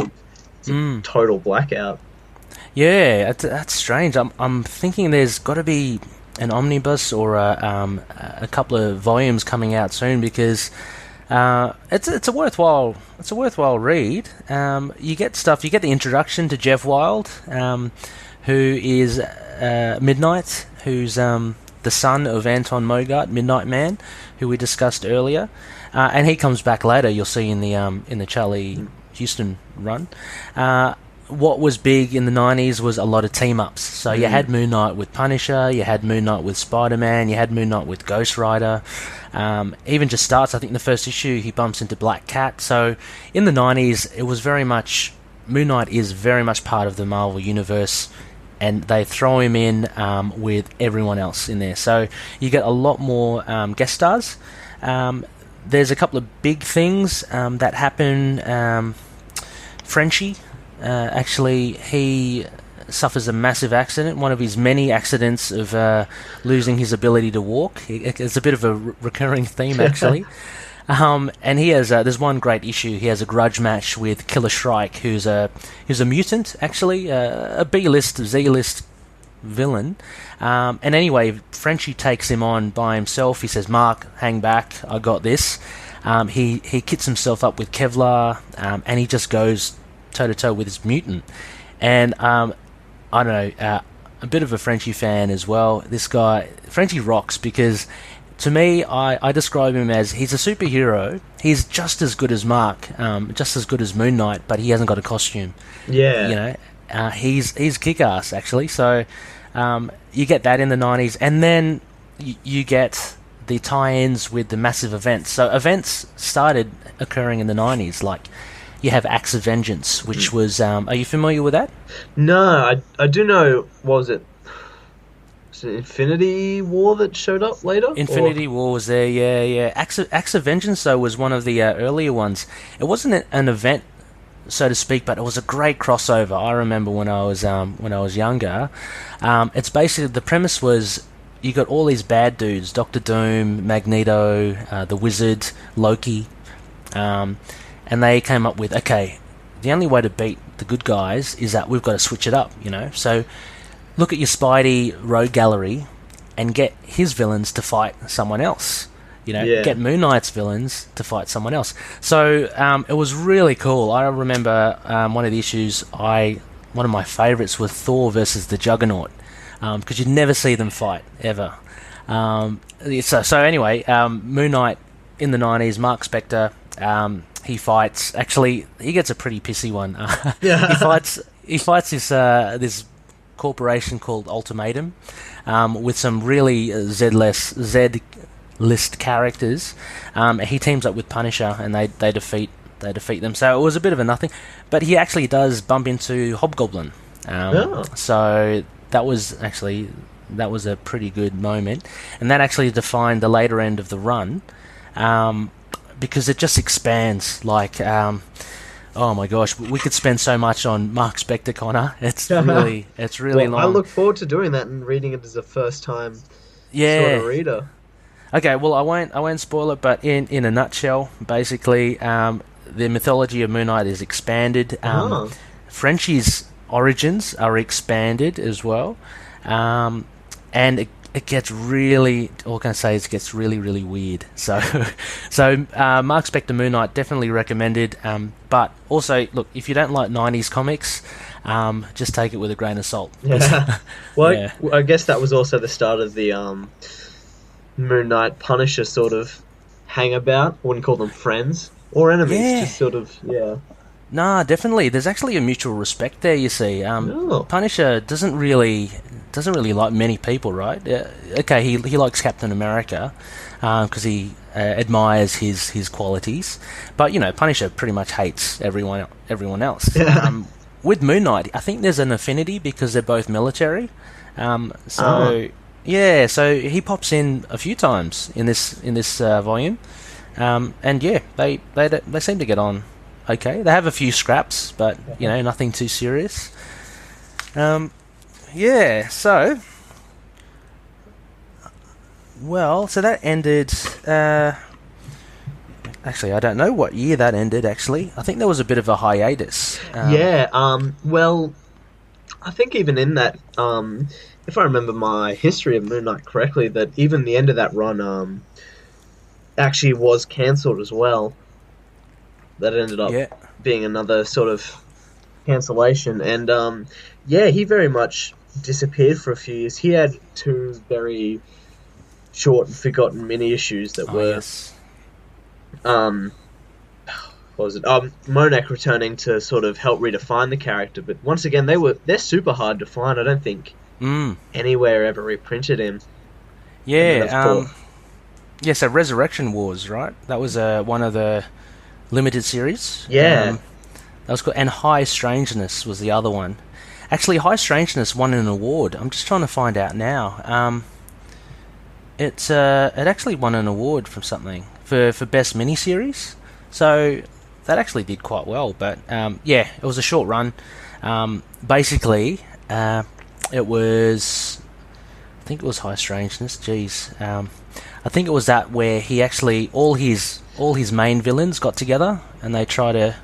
It's a total blackout. Yeah, that's strange. I'm thinking there's got to be an omnibus or a couple of volumes coming out soon, because it's a worthwhile read. You get the introduction to Jeff Wilde, who is Midnight, who's the son of Anton Mogart, Midnight Man, who we discussed earlier, and he comes back later. You'll see in the Charlie Houston run. What was big in the 90s was a lot of team-ups. So you had Moon Knight with Punisher, you had Moon Knight with Spider-Man, you had Moon Knight with Ghost Rider. Even just starts, I think in the first issue, he bumps into Black Cat. So in the 90s, it was very much... Moon Knight is very much part of the Marvel Universe, and they throw him in with everyone else in there. So you get a lot more guest stars. There's a couple of big things that happen. Frenchie... actually, he suffers a massive accident, one of his many accidents of losing his ability to walk. It's a bit of a recurring theme, actually. And he has there's one great issue. He has a grudge match with Killer Shrike, who's a mutant, actually, a B-list, Z-list villain. And anyway, Frenchie takes him on by himself. He says, "Mark, hang back, I got this." He kits himself up with Kevlar, and he just goes toe-to-toe with his mutant. And I don't know, a bit of a Frenchie fan as well. This guy, Frenchie rocks, because to me, I describe him as, he's a superhero. He's just as good as Mark, just as good as Moon Knight, but he hasn't got a costume. Yeah. He's kick-ass, actually. So you get that in the 90s, and then you get the tie-ins with the massive events. So events started occurring in the 90s, like you have Acts of Vengeance, which was... are you familiar with that? No, I do know... What was it? Was it Infinity War that showed up later? Infinity War was there, yeah. Acts of Vengeance, though, was one of the earlier ones. It wasn't an event, so to speak, but it was a great crossover. I remember when I was younger. It's basically... The premise was... You got all these bad dudes, Doctor Doom, Magneto, the Wizard, Loki... and they came up with, okay, the only way to beat the good guys is that we've got to switch it up, So look at your Spidey rogue gallery and get his villains to fight someone else. Get Moon Knight's villains to fight someone else. So it was really cool. I remember one of the issues, one of my favourites was Thor versus the Juggernaut, because you'd never see them fight, ever. So anyway, Moon Knight in the 90s, Mark Spector... he fights. Actually, he gets a pretty pissy one. He fights this corporation called Ultimatum, with some really Z-list characters. He teams up with Punisher, and they defeat them. So it was a bit of a nothing, but he actually does bump into Hobgoblin. So that was a pretty good moment, and that actually defined the later end of the run. Because it just expands, like, oh my gosh, we could spend so much on Mark Spector, Connor. It's really long. I look forward to doing that and reading it as a first-time sort of reader. Okay, well, I won't spoil it, but in a nutshell, basically, the mythology of Moon Knight is expanded. Frenchie's origins are expanded as well, and it gets really... All I can say is it gets really, really weird. So Mark Spector Moon Knight, definitely recommended. But also, look, if you don't like 90s comics, just take it with a grain of salt. Yeah. Well, yeah. I guess that was also the start of the Moon Knight Punisher sort of hangabout. I wouldn't call them friends or enemies, just sort of, Nah, definitely. There's actually a mutual respect there, you see. Punisher doesn't really like many people, right? Okay, he likes Captain America because he admires his qualities, but Punisher pretty much hates everyone else. with Moon Knight, I think there's an affinity because they're both military. Ah, Yeah, so he pops in a few times in this volume, and yeah, they seem to get on okay. They have a few scraps, but nothing too serious. Yeah, so so that ended. Actually, I don't know what year that ended. Actually, I think there was a bit of a hiatus. yeah. Well, I think even in that, if I remember my history of Moon Knight correctly, that even the end of that run, actually was cancelled as well. That ended up Yeah, being another sort of cancellation, and yeah, he very much disappeared for a few years. He had two very short and forgotten mini issues that oh were yes, um what was it? Monek returning to sort of help redefine the character, but once again they're super hard to find. I don't think anywhere ever reprinted him. And then of yeah, course, yeah. So Resurrection Wars, right? That was one of the limited series. yeah, That was cool. And High Strangeness was the other one. Actually, High Strangeness won an award. I'm just trying to find out now. It actually won an award from something for best miniseries. So that actually did quite well. But yeah, it was a short run. Basically, it was. I think it was High Strangeness. Jeez, I think it was that where he actually all his main villains got together and they try to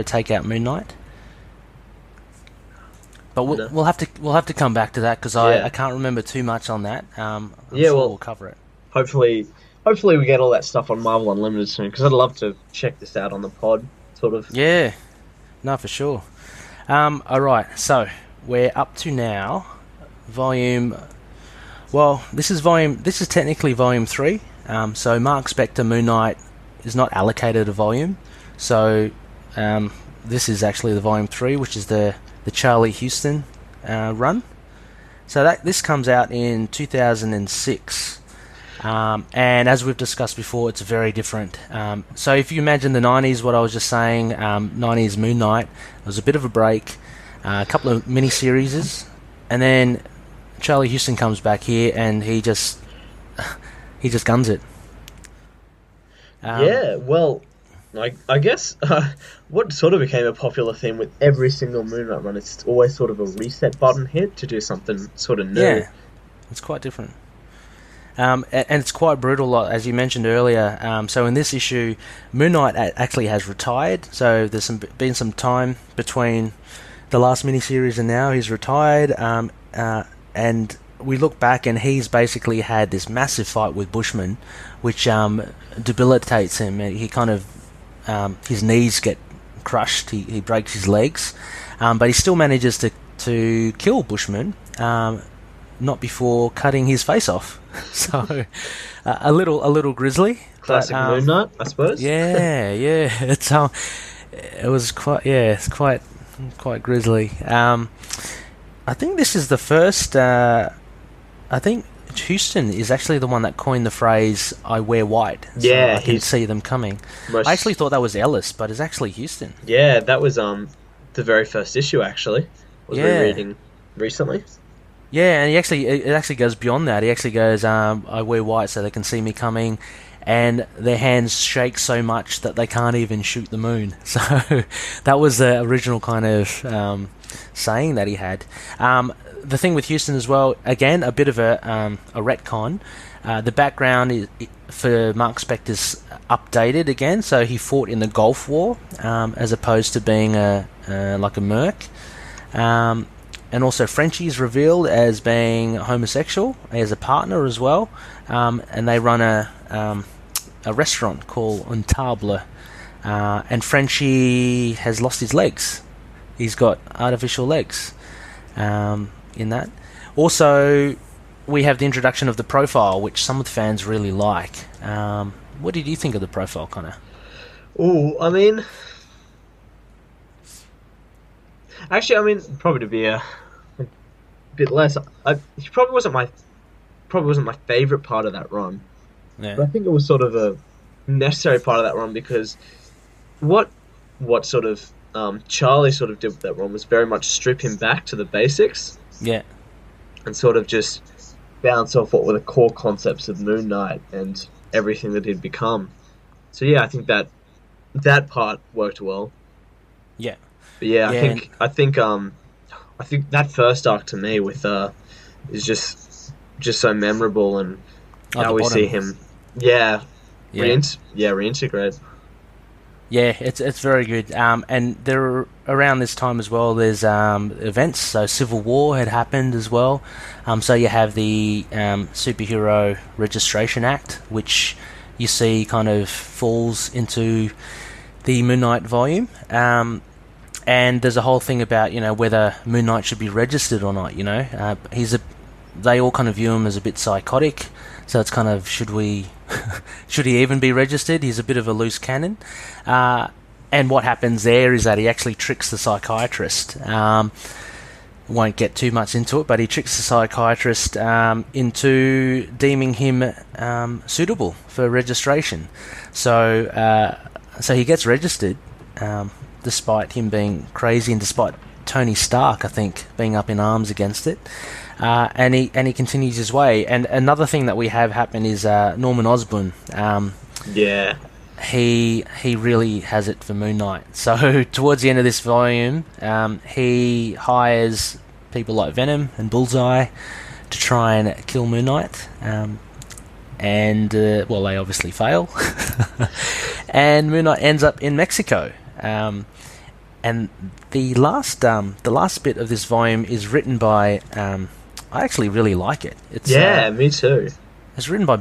take out Moon Knight. But no, we'll have to come back to that because yeah, I can't remember too much on that. I'm yeah. sure Well, we'll cover it. hopefully we get all that stuff on Marvel Unlimited soon, because I'd love to check this out on the pod, sort of. Yeah, no, for sure. All right, so we're up to now volume. Well, this is volume. This is technically volume 3. So Mark Spector Moon Knight is not allocated a volume. So this is actually the volume 3, which is the Charlie Houston run. So this comes out in 2006. And as we've discussed before, it's very different. So if you imagine the 90s, what I was just saying, 90s Moon Knight, there was a bit of a break, a couple of mini-series, and then Charlie Houston comes back here and he just guns it. Yeah, well, I guess what sort of became a popular theme with every single Moon Knight run, it's always sort of a reset button hit to do something sort of new. Yeah, it's quite different. And it's quite brutal, as you mentioned earlier. So in this issue, Moon Knight actually has retired. So there's been some time between the last miniseries and now. He's retired, and we look back and he's basically had this massive fight with Bushman, which debilitates him. He kind of his knees get crushed. He breaks his legs, but he still manages to kill Bushman. Not before cutting his face off. So a little grisly. Classic but, Moon Knight, I suppose. Yeah. It's quite grisly. I think this is the first. I think Houston is actually the one that coined the phrase "I wear white." So Yeah, I can see them coming. most. I actually thought that was Ellis, but it's actually Houston. Yeah, that was the very first issue actually. Was Yeah. rereading recently. Yeah, and it actually goes beyond that. He actually goes, "I wear white so they can see me coming," and their hands shake so much that they can't even shoot the moon. So that was the original kind of saying that he had. The thing with Houston as well, again, a bit of a retcon. The background for Mark Spector's updated again, so he fought in the Gulf War as opposed to being like a merc. And also Frenchie's revealed as being homosexual as a partner as well, and they run a restaurant called Un Table, and Frenchie has lost his legs. He's got artificial legs in that. Also, we have the introduction of the profile, which some of the fans really like. What did you think of the profile, Connor? Oh, I mean, actually, probably to be a bit less. He probably wasn't my favorite part of that run. Yeah. But I think it was sort of a necessary part of that run, because what sort of Charlie sort of did with that run was very much strip him back to the basics Yeah. and sort of just bounce off what were the core concepts of Moon Knight and everything that he'd become. So yeah, I think that part worked well. Yeah. But yeah, Yeah. I think that first arc to me with is just so memorable, and At how the we see bottom. him, yeah, Yeah. reintegrate. Yeah, it's very good. And there around this time as well, there's events. So Civil War had happened as well. So you have the Superhero Registration Act, which you see kind of falls into the Moon Knight volume. And there's a whole thing about whether Moon Knight should be registered or not. They all kind of view him as a bit psychotic. So it's kind of, should he even be registered? He's a bit of a loose cannon. And what happens there is that he actually tricks the psychiatrist. Won't get too much into it, but he tricks the psychiatrist into deeming him suitable for registration. So he gets registered, despite him being crazy and despite Tony Stark, I think, being up in arms against it. And he continues his way. And another thing that we have happen is Norman Osborn. Yeah, He really has it for Moon Knight. So towards the end of this volume, he hires people like Venom and Bullseye to try and kill Moon Knight. And they obviously fail. And Moon Knight ends up in Mexico. And the last bit of this volume is written by. I actually really like it. me too. It's written by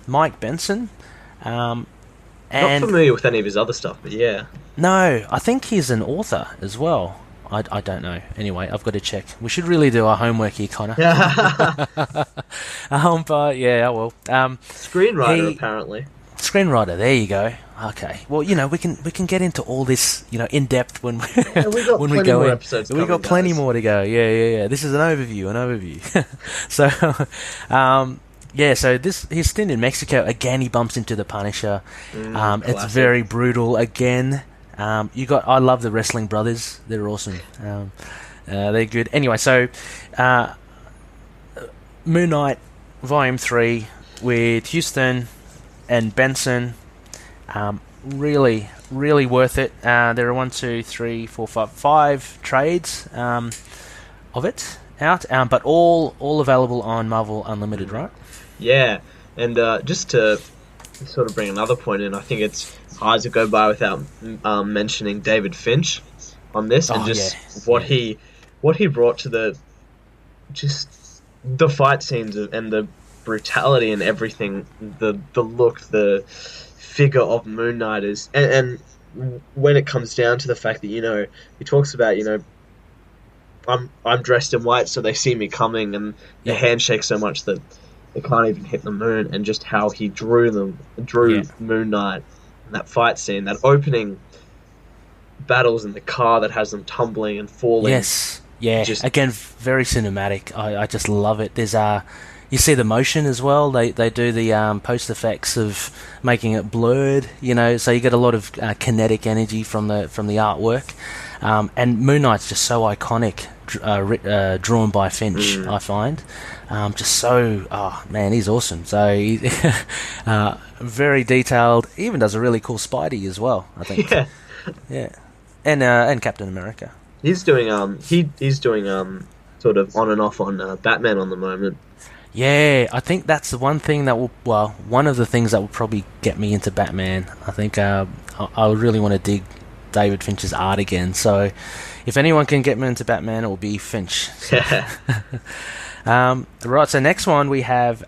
Mike Benson. Not familiar with any of his other stuff, but yeah. No, I think he's an author as well. I don't know. Anyway, I've got to check. We should really do our homework here, Connor. But yeah, well. Screenwriter, apparently. Screenwriter. There you go. Okay. Well, we can get into all this, in depth when we We got when plenty we go more in. episodes. We got plenty more to go. Yeah. This is an overview. So, so his stint in Mexico again. He bumps into the Punisher. It's very brutal again. I love the Wrestling Brothers. They're awesome. They're good. Anyway, so Moon Knight Volume 3 with Houston and Benson. Really, really worth it. There are 5 trades of it out, but all available on Marvel Unlimited, right? Yeah, and just to sort of bring another point in, I think it's hard to go by without mentioning David Finch on this, and what he brought to the fight scenes and the brutality and everything, the look, the figure of Moon Knight is, and when it comes down to the fact that he talks about I'm dressed in white so they see me coming, and the handshake so much that they can't even hit the moon, and just how he drew Moon Knight in that fight scene, that opening battles in the car that has them tumbling and falling. Yes, yeah. Again, very cinematic. I just love it. There's you see the motion as well. They do the post effects of making it blurred. So you get a lot of kinetic energy from the artwork. And Moon Knight's just so iconic, drawn by Finch. I find, just so. Oh man, he's awesome. So he, very detailed. Even does a really cool Spidey as well, I think. Yeah. And Captain America. He's doing sort of on and off on Batman on the moment. Yeah, I think that's the one thing that one of the things that will probably get me into Batman. I think I would really want to dig David Finch's art again. So if anyone can get me into Batman, it will be Finch. So. Right, so next one we have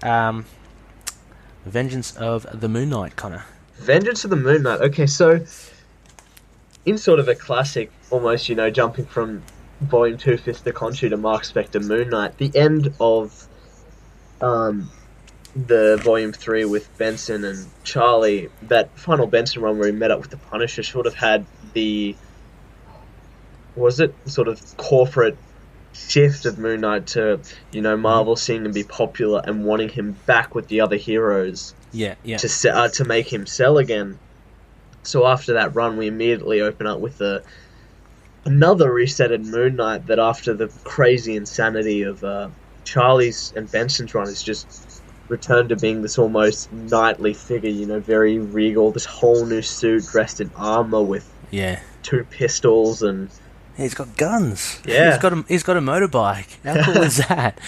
Vengeance of the Moon Knight, Connor. Vengeance of the Moon Knight. Okay, so in sort of a classic, almost, jumping from Volume 2 Fist of Khonshu to Mark Spector Moon Knight, the end of the Volume 3 with Benson and Charlie, that final Benson run where he met up with the Punisher, sort of had the sort of corporate shift of Moon Knight to, Marvel seeing him be popular and wanting him back with the other heroes. Yeah. To make him sell again. So after that run, we immediately open up with the another reset in Moon Knight that after the crazy insanity of Charlie's and Benson's run is just returned to being this almost knightly figure, very regal, this whole new suit dressed in armor with Yeah. two pistols and He's got guns. yeah. He's got a motorbike. How cool is that?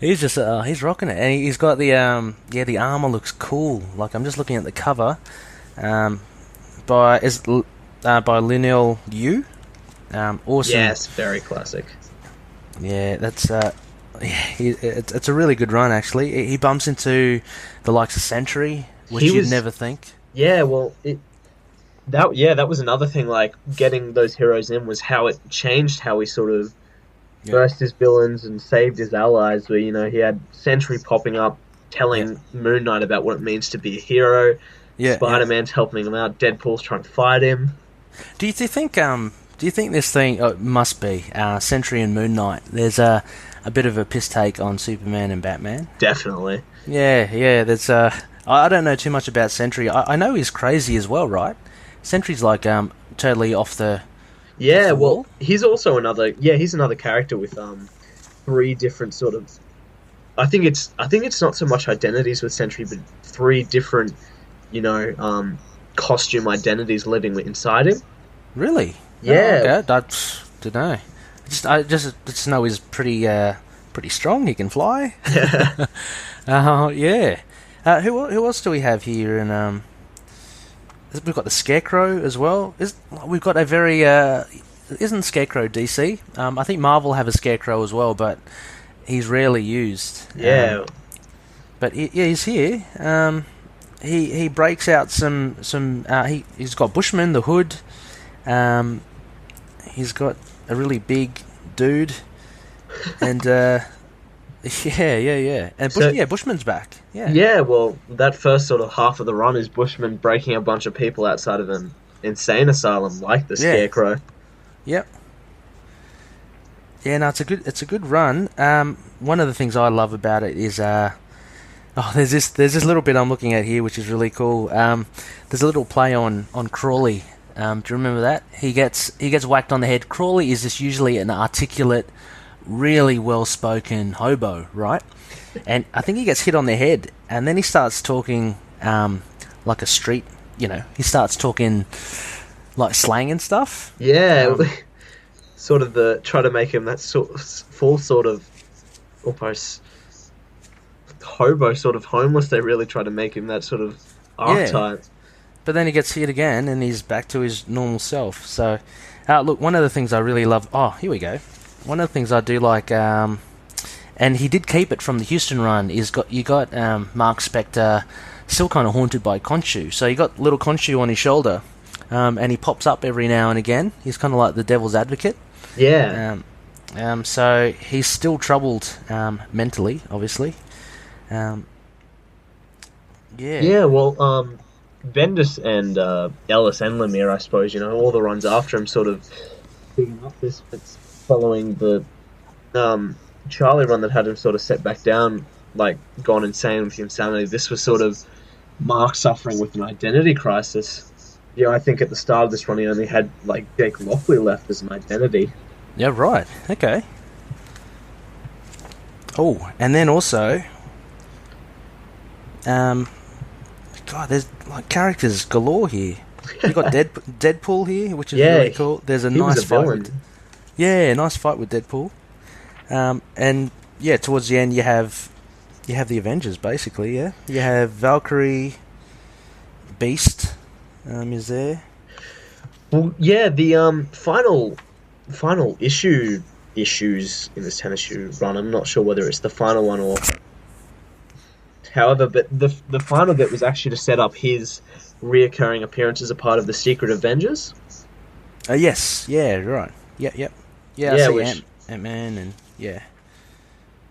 He's just he's rocking it, and he's got the armor looks cool. Like I'm just looking at the cover, um, by Lineal Yu. Awesome. Yes, very classic. Yeah, that's it's a really good run actually. He bumps into the likes of Sentry, which you'd never think. Yeah, well, that was another thing. Like getting those heroes in was how it changed how he sort of versed his villains and saved his allies. Where he had Sentry popping up, telling Moon Knight about what it means to be a hero. Yeah, Spider-Man's helping him out. Deadpool's trying to fight him. Do you think this thing must be Sentry and Moon Knight? There's a bit of a piss take on Superman and Batman. Definitely. Yeah. There's I don't know too much about Sentry. I know he's crazy as well, right? Sentry's like totally off the wall. He's also he's another character with three different sort of. I think it's not so much identities with Sentry, but three different, costume identities living inside him. Really? Yeah. Oh, okay. I don't know. I just know he's pretty strong. He can fly. Yeah. Who else do we have here? And we've got the Scarecrow as well. We've got a very isn't Scarecrow DC? I think Marvel have a Scarecrow as well, but he's rarely used. Yeah. But he's here. He breaks out some. He's got Bushman, the Hood. He's got a really big dude, and and Bushman's back. Yeah. Well, that first sort of half of the run is Bushman breaking a bunch of people outside of an insane asylum, like the Scarecrow. Yep. Yeah, no, it's a good run. One of the things I love about it is there's this little bit I'm looking at here which is really cool. There's a little play on Crawley. Do you remember that? He gets whacked on the head. Crawley is just usually an articulate, really well-spoken hobo, right? And I think he gets hit on the head, and then he starts talking like a street. He starts talking like slang and stuff. Yeah, sort of try to make him that full sort of almost hobo, sort of homeless. They really try to make him that sort of archetype. But then he gets hit again, and he's back to his normal self. So, look, one of the things I really love... Oh, here we go. One of the things I do like... and he did keep it from the Houston run, you got Mark Spector still kind of haunted by Khonshu. So you got little Khonshu on his shoulder, and he pops up every now and again. He's kind of like the devil's advocate. Yeah. So he's still troubled mentally, obviously. Yeah, well... Bendis and Ellis and Lemire, I suppose, all the runs after him sort of picking up this. It's following the Charlie run that had him sort of set back down, like gone insane with the insanity. This was sort of Mark suffering with an identity crisis. I think at the start of this run he only had like Jake Lockley left as an identity. Yeah, right. Okay. Oh, and then also, God, there's like characters galore here. You got Deadpool here, which is really cool. There's a nice fight. Nice fight with Deadpool. And towards the end you have the Avengers basically. Yeah, you have Valkyrie, Beast, is there. Well, yeah, the final issues in this 10-issue run. I'm not sure whether it's the final one or. However, but the final bit was actually to set up his reoccurring appearance as a part of the Secret Avengers. Yes. Yeah. Right. Yep. Yeah. I see Ant-Man and yeah,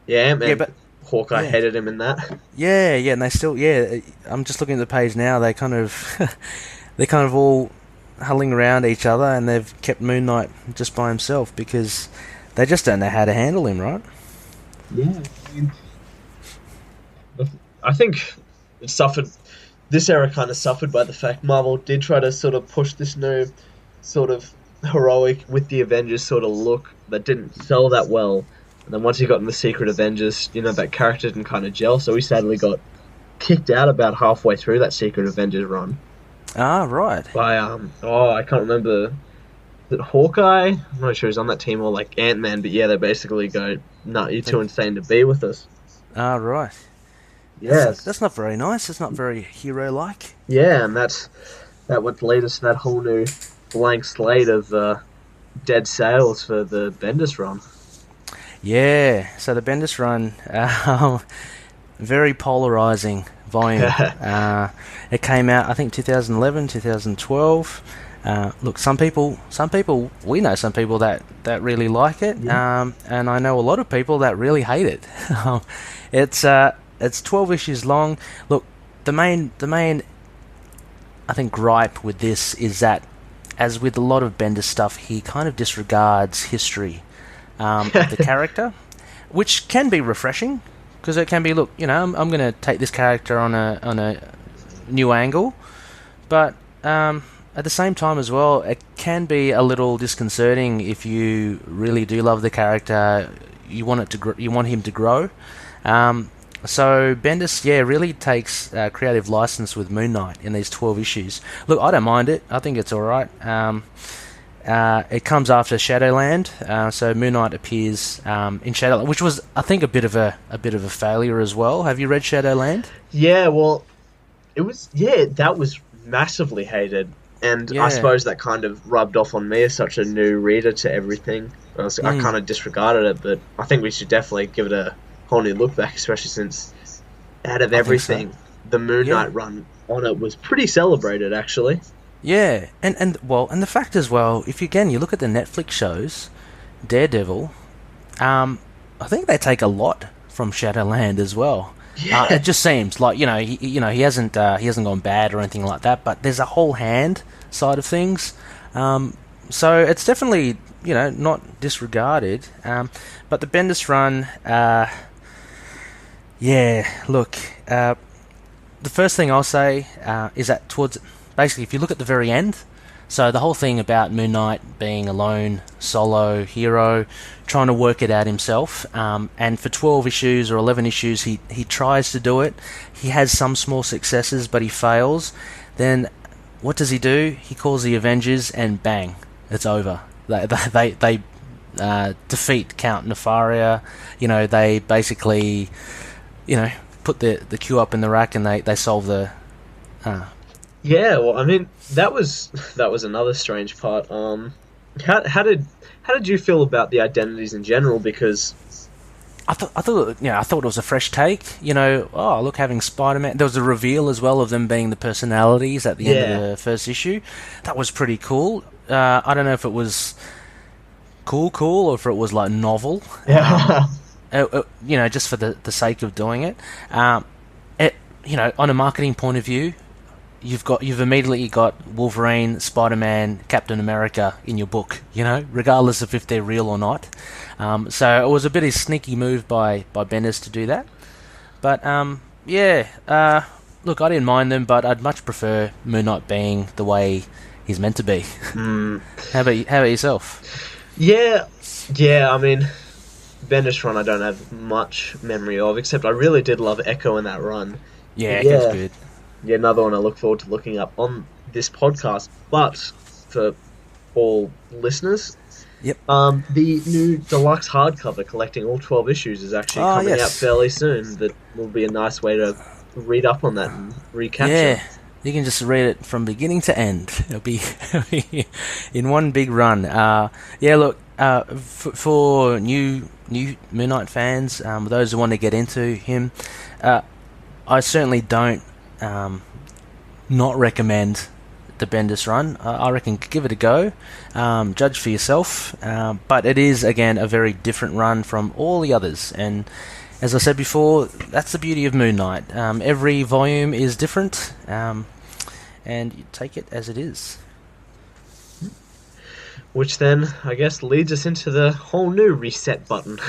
Ant-Man. Yeah, but Hawkeye headed him in that. Yeah, and they still. Yeah, I'm just looking at the page now. They kind of they're kind of all huddling around each other, and they've kept Moon Knight just by himself because they just don't know how to handle him, right? Yeah. I think this era kind of suffered by the fact Marvel did try to sort of push this new sort of heroic with the Avengers sort of look that didn't sell that well. And then once he got in the Secret Avengers, that character didn't kind of gel. So he sadly got kicked out about halfway through that Secret Avengers run Ah, right. by I can't remember. Is it Hawkeye? I'm not sure he's on that team, or like Ant-Man, but yeah, they basically go, "No, you're too insane to be with us." Ah, right. Yes. That's not very nice. It's not very hero-like. Yeah, and that would lead us to that whole new blank slate of dead sales for the Bendis run. Yeah. So the Bendis run, very polarizing volume. It came out, I think, 2011, 2012. Look, some people, we know some people that really like it, Yeah. and I know a lot of people that really hate it. It's 12 issues long. Look, the main, I think, gripe with this is that, as with a lot of Bendis stuff, he kind of disregards history of the character, which can be refreshing, because it can be, look, I'm going to take this character on a new angle, but at the same time as well, it can be a little disconcerting if you really do love the character. You want you want him to grow. So Bendis, really takes creative license with Moon Knight in these 12 issues. Look, I don't mind it. I think it's all right. It comes after Shadowland, so Moon Knight appears in Shadowland, which was, I think, a bit of a failure as well. Have you read Shadowland? Yeah, well, it was that was massively hated, and I suppose that kind of rubbed off on me as such a new reader to everything. I kind of disregarded it, but I think we should definitely give it a whole new look back, especially since out of everything, the Moon Knight run on it was pretty celebrated, actually. Yeah, and the fact as well, if you look at the Netflix shows, Daredevil, I think they take a lot from Shadowland as well. Yeah. It just seems like he hasn't gone bad or anything like that, but there's a whole hand side of things. So it's definitely not disregarded. But the Bendis run, look, the first thing I'll say is that basically, if you look at the very end, so the whole thing about Moon Knight being a lone solo hero, trying to work it out himself, and for 12 issues or 11 issues, he tries to do it. He has some small successes, but he fails. Then what does he do? He calls the Avengers, and bang, it's over. They defeat Count Nefaria. They basically, put the Q up in the rack, and they solve the. Yeah, well, I mean, that was another strange part. How did you feel about the identities in general? Because I thought it was a fresh take. Look, having Spider-Man. There was a reveal as well of them being the personalities at the end of the first issue. That was pretty cool. I don't know if it was cool, or if it was like novel. yeah, Just for the sake of doing it. On a marketing point of view, you've immediately got Wolverine, Spider-Man, Captain America in your book, regardless of if they're real or not. So it was a bit of a sneaky move by Bendis to do that. But look, I didn't mind them, but I'd much prefer Moon Knight being the way he's meant to be. How about yourself? Yeah. I mean, Bendis run I don't have much memory of, except I really did love Echo in that run. Yeah, Echo's good. Yeah, another one I look forward to looking up on this podcast. But for all listeners, the new deluxe hardcover collecting all 12 issues is actually coming out fairly soon. That will be a nice way to read up on that and recapture. Yeah, you can just read it from beginning to end. It'll be in one big run. Look, for new Moon Knight fans, those who want to get into him, I certainly don't not recommend the Bendis run. I reckon give it a go. Judge for yourself. But it is, again, a very different run from all the others. And as I said before, that's the beauty of Moon Knight. Every volume is different, and you take it as it is. Which then, I guess, leads us into the whole new reset button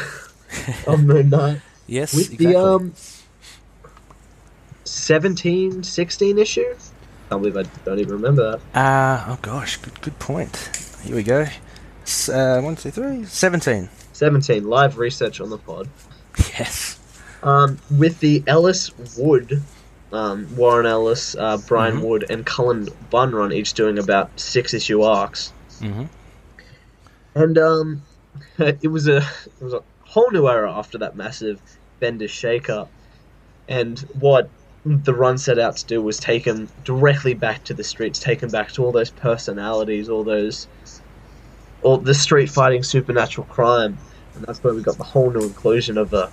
of Moon Knight. Yes, with exactly. The 16 issue? I can't believe I don't even remember that. Oh gosh, good point. Here we go. 1, 2, 3, 17. 17. Live research on the pod. Yes. With the Ellis Wood, Warren Ellis, Brian Mm-hmm. Wood, and Cullen Bunn run, each doing about 6-issue arcs. Mm-hmm. And it was a whole new era after that massive Bendis shake-up. And what the run set out to do was take him directly back to the streets, take him back to all those personalities, all the street fighting supernatural crime. And that's where we got the whole new inclusion of the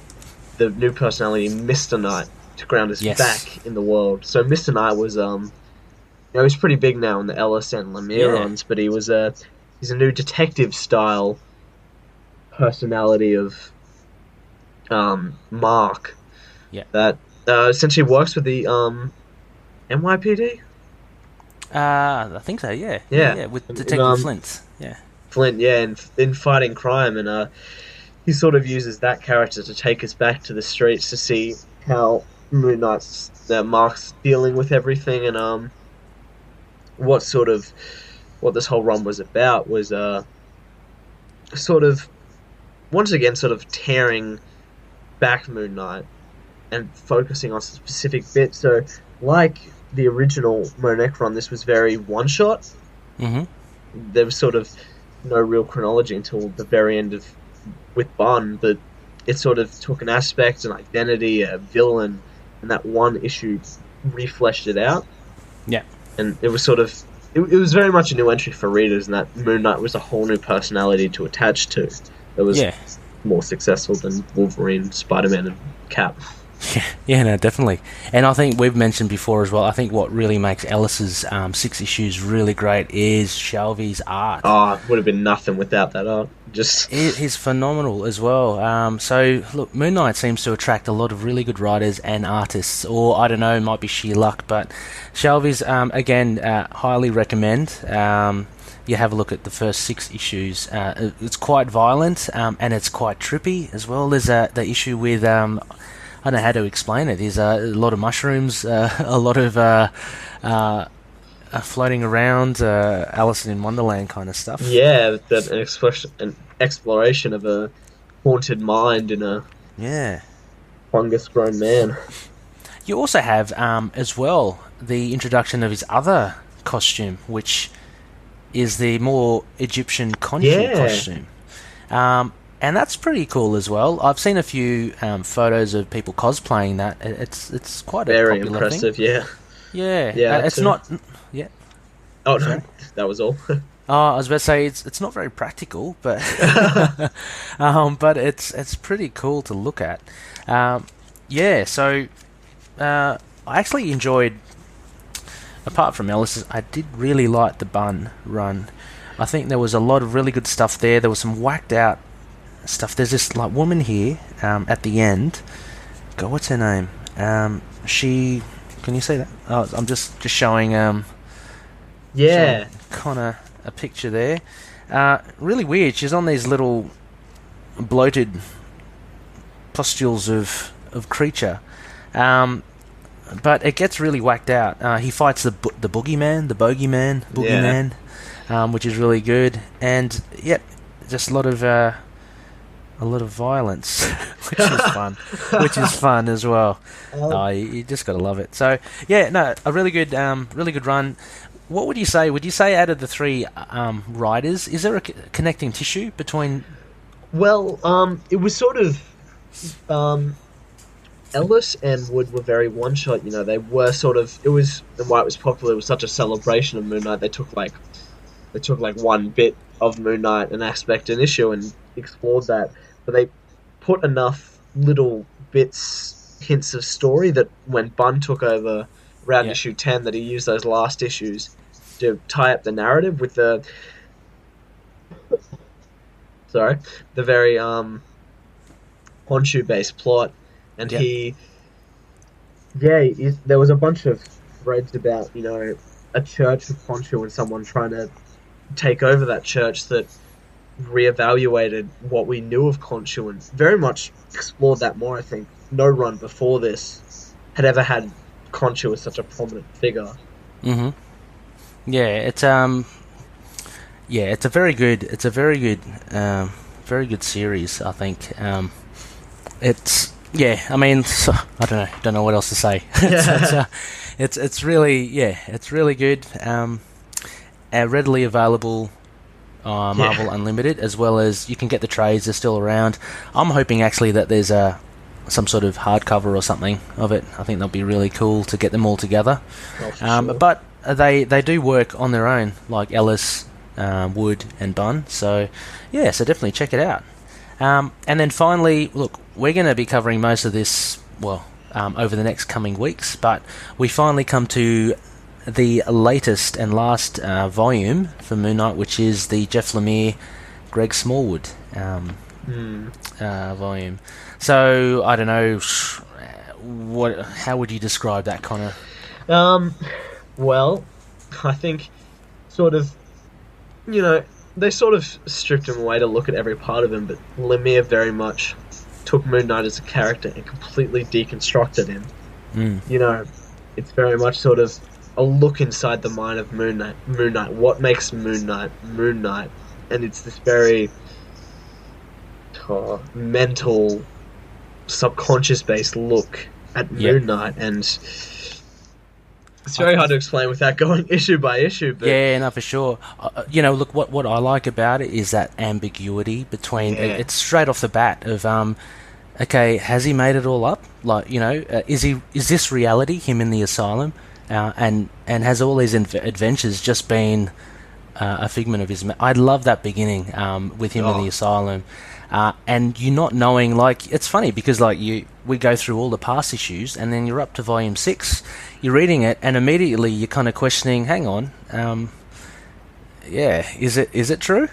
new personality, Mr. Knight, to ground us Yes. back in the world. So Mr. Knight was he's pretty big now in the Ellis and Lemire runs, but he's a new detective style personality of Mark. Yeah. That essentially works with the NYPD. I think so. Yeah. Yeah. With Detective Flint. Yeah. Flint, yeah, in fighting crime, and he sort of uses that character to take us back to the streets to see how Moon Knight's Mark's dealing with everything, and what this whole run was about was sort of once again sort of tearing back Moon Knight and focusing on specific bits. So, like the original Monek run, this was very one shot. Mm-hmm. There was sort of no real chronology until the very end with Bunn, but it sort of took an aspect, an identity, a villain, and that one issue refleshed it out. Yeah. And it was sort of it was very much a new entry for readers, and that Moon Knight was a whole new personality to attach to. That was more successful than Wolverine, Spider-Man, and Cap. Yeah, no, definitely. And I think we've mentioned before as well, I think what really makes Ellis's 6 issues really great is Shelby's art. Oh, it would have been nothing without that art. It is phenomenal as well. So, look, Moon Knight seems to attract a lot of really good writers and artists, or I don't know, it might be sheer luck, but Shelby's, again, highly recommend. You have a look at the first 6 issues. It's quite violent, and it's quite trippy as well. There's the issue with... I don't know how to explain it. There's a lot of mushrooms, a lot of floating around, Alice in Wonderland kind of stuff. Yeah, an exploration of a haunted mind in a fungus-grown man. You also have, as well, the introduction of his other costume, which is the more Egyptian Khonshu costume. And that's pretty cool as well. I've seen a few photos of people cosplaying that. It's quite very a popular impressive, thing. Yeah. It's not. Yeah. Oh no, that was all. I was about to say it's not very practical, but but it's pretty cool to look at. So I actually enjoyed. Apart from Ellis, I did really like the Bunn run. I think there was a lot of really good stuff there. There was some whacked out stuff. There's this like woman here at the end. God, what's her name? She. Can you see that? Oh, I'm just showing. Showing Connor a picture there. Really weird. She's on these little bloated pustules of creature. But it gets really whacked out. He fights the boogeyman, which is really good. And just a lot of violence, which is fun. Which is fun as well. You just gotta love it. So a really good run. What would you say? Would you say out of the 3 writers, is there a connecting tissue between? Well, it was sort of. Ellis and Wood were very one-shot, they were sort of, it was, and why it was popular, it was such a celebration of Moon Knight, they took one bit of Moon Knight, an aspect, an issue, and explored that, but they put enough little bits, hints of story, that when Bunn took over around issue 10, that he used those last issues to tie up the narrative with the very, Honshu-based plot. And there was a bunch of threads about, a church of Khonshu and someone trying to take over that church that reevaluated what we knew of Khonshu and very much explored that more, I think. No run before this had ever had Khonshu as such a prominent figure. Mm-hmm. Yeah, it's yeah, very good series. I think it's yeah. I mean, I don't know what else to say. It's really it's really good. Readily available. Marvel Yeah. Unlimited, as well as you can get the trades. They're still around. I'm hoping actually that there's some sort of hardcover or something of it. I think that'll be really cool to get them all together. Oh, for sure. But they do work on their own, like Ellis, Wood, and Bunn. So yeah, so definitely check it out. And then finally, look, we're going to be covering most of this, well, over the next coming weeks, but we finally come to the latest and last volume for Moon Knight, which is the Jeff Lemire, Greg Smallwood volume. So I don't know, how would you describe that, Connor? Well, I think sort of, they sort of stripped him away to look at every part of him, but Lemire very much took Moon Knight as a character and completely deconstructed him. It's very much sort of a look inside the mind of Moon Knight. What makes Moon Knight Moon Knight? And it's this very mental, subconscious-based look at Moon Knight, and it's very hard to explain without going issue by issue. But yeah, no, for sure. Look, what I like about it is that ambiguity between. It's straight off the bat of okay, has he made it all up? Like, is this reality? Him in the asylum? And has all these adventures just been a figment of his... I love that beginning with him in the asylum. And you not knowing, like... It's funny because, like, we go through all the past issues and then you're up to volume 6, you're reading it, and immediately you're kind of questioning, hang on, is it true?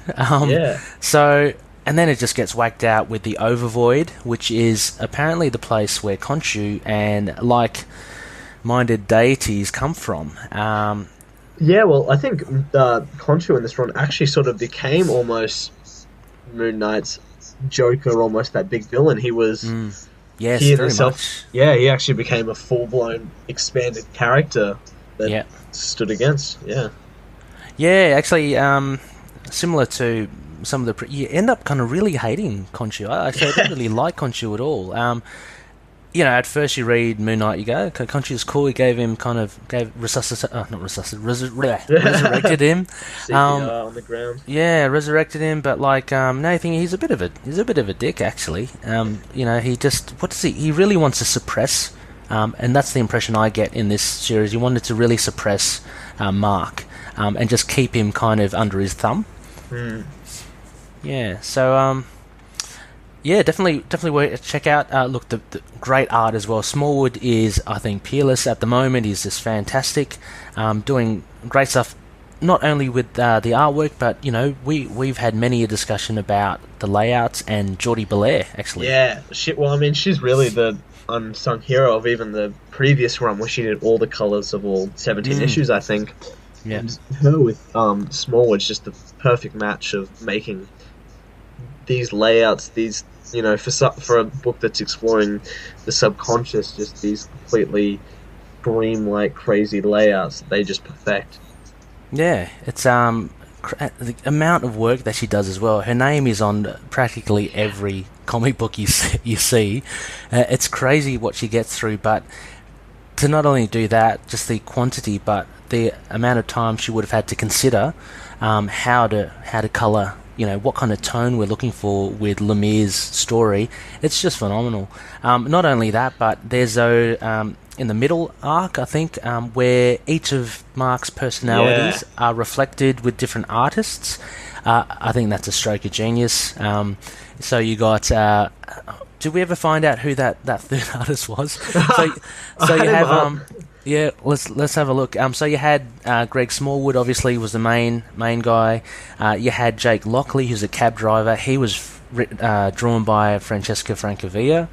So... And then it just gets whacked out with the Overvoid, which is apparently the place where Khonshu and, like-minded deities come from. Well, I think Khonshu in this run actually sort of became almost Moon Knight's Joker, almost that big villain. He was... Yes, he very much. Yeah, he actually became a full-blown expanded character that stood against. Yeah, actually, similar to some of the... you end up kind of really hating Khonshu. I don't really like Khonshu at all. At first you read Moon Knight, you go, okay, Khonshu's cool. He resurrected him. CPR on the ground. Yeah, resurrected him, but now you think he's a bit of a dick, actually. He just... what does he really wants to suppress, and that's the impression I get in this series. He wanted to really suppress Mark, and just keep him kind of under his thumb. Yeah, so definitely check out. Look, the great art as well. Smallwood is, I think, peerless at the moment. He's just fantastic, doing great stuff. Not only with the artwork, but we've had many a discussion about the layouts and Geordie Belair, actually. Yeah, shit. Well, I mean, she's really the unsung hero of even the previous run, where she did all the colors of all 17 issues, I think. Yeah. And her with Smallwood's just the perfect match of making these layouts, these, for a book that's exploring the subconscious, just these completely dream-like crazy layouts that they just perfect. Yeah, it's the amount of work that she does as well. Her name is on practically every comic book you see. It's crazy what she gets through, but to not only do that, just the quantity, but the amount of time she would have had to consider how to colour, what kind of tone we're looking for with Lemire's story. It's just phenomenal. Not only that, but there's in the middle arc, I think, where each of Mark's personalities are reflected with different artists. I think that's a stroke of genius. So you got... did we ever find out who that third artist was? So you have... let's have a look. So you had Greg Smallwood, obviously, was the main guy. You had Jake Lockley, who's a cab driver. He was drawn by Francesca Francavilla.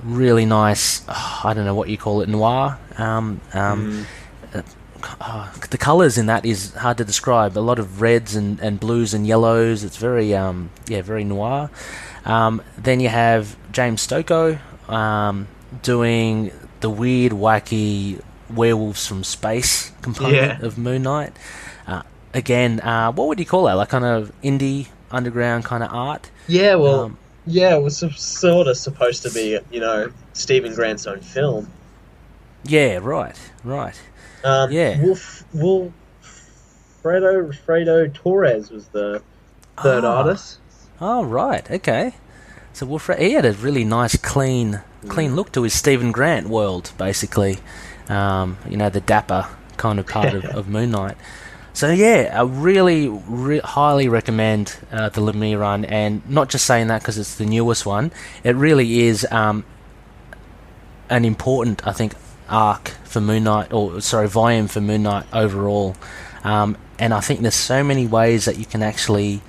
Really nice. I don't know what you call it, noir. The colours in that is hard to describe. A lot of reds and blues and yellows. It's very very noir. Then you have James Stokoe doing the weird, wacky werewolves from space component of Moon Knight. again, what would you call that? Like kind of indie, underground kind of art. Yeah, well, Um, yeah, it was sort of supposed to be, Stephen Grant's own film. yeah, right, right. Yeah. Fredo Torres was the third Ah, artist. oh, right, okay. So Wilfred, he had a really nice, clean look to his Stephen Grant world, basically. The dapper kind of part of Moon Knight. So yeah, I really, highly recommend the Lemire run, and not just saying that because it's the newest one. It really is an important, I think, arc for Moon Knight, or sorry, volume for Moon Knight overall. And I think there's so many ways that you can actually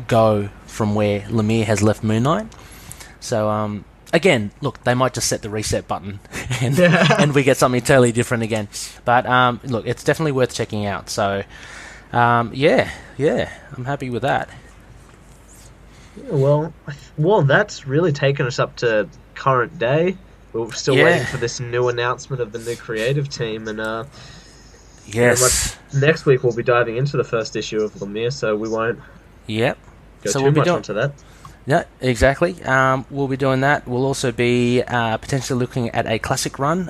go from where Lemire has left Moon Knight. So again, look, they might just set the reset button and we get something totally different again. But look, it's definitely worth checking out. So yeah, I'm happy with that. Yeah, well, that's really taken us up to current day. We're still waiting for this new announcement of the new creative team, and yes, next week we'll be diving into the first issue of Lemire, so we won't yep. go So too we'll be much doing. onto that. Yeah, exactly. We'll be doing that. We'll also be potentially looking at a classic run.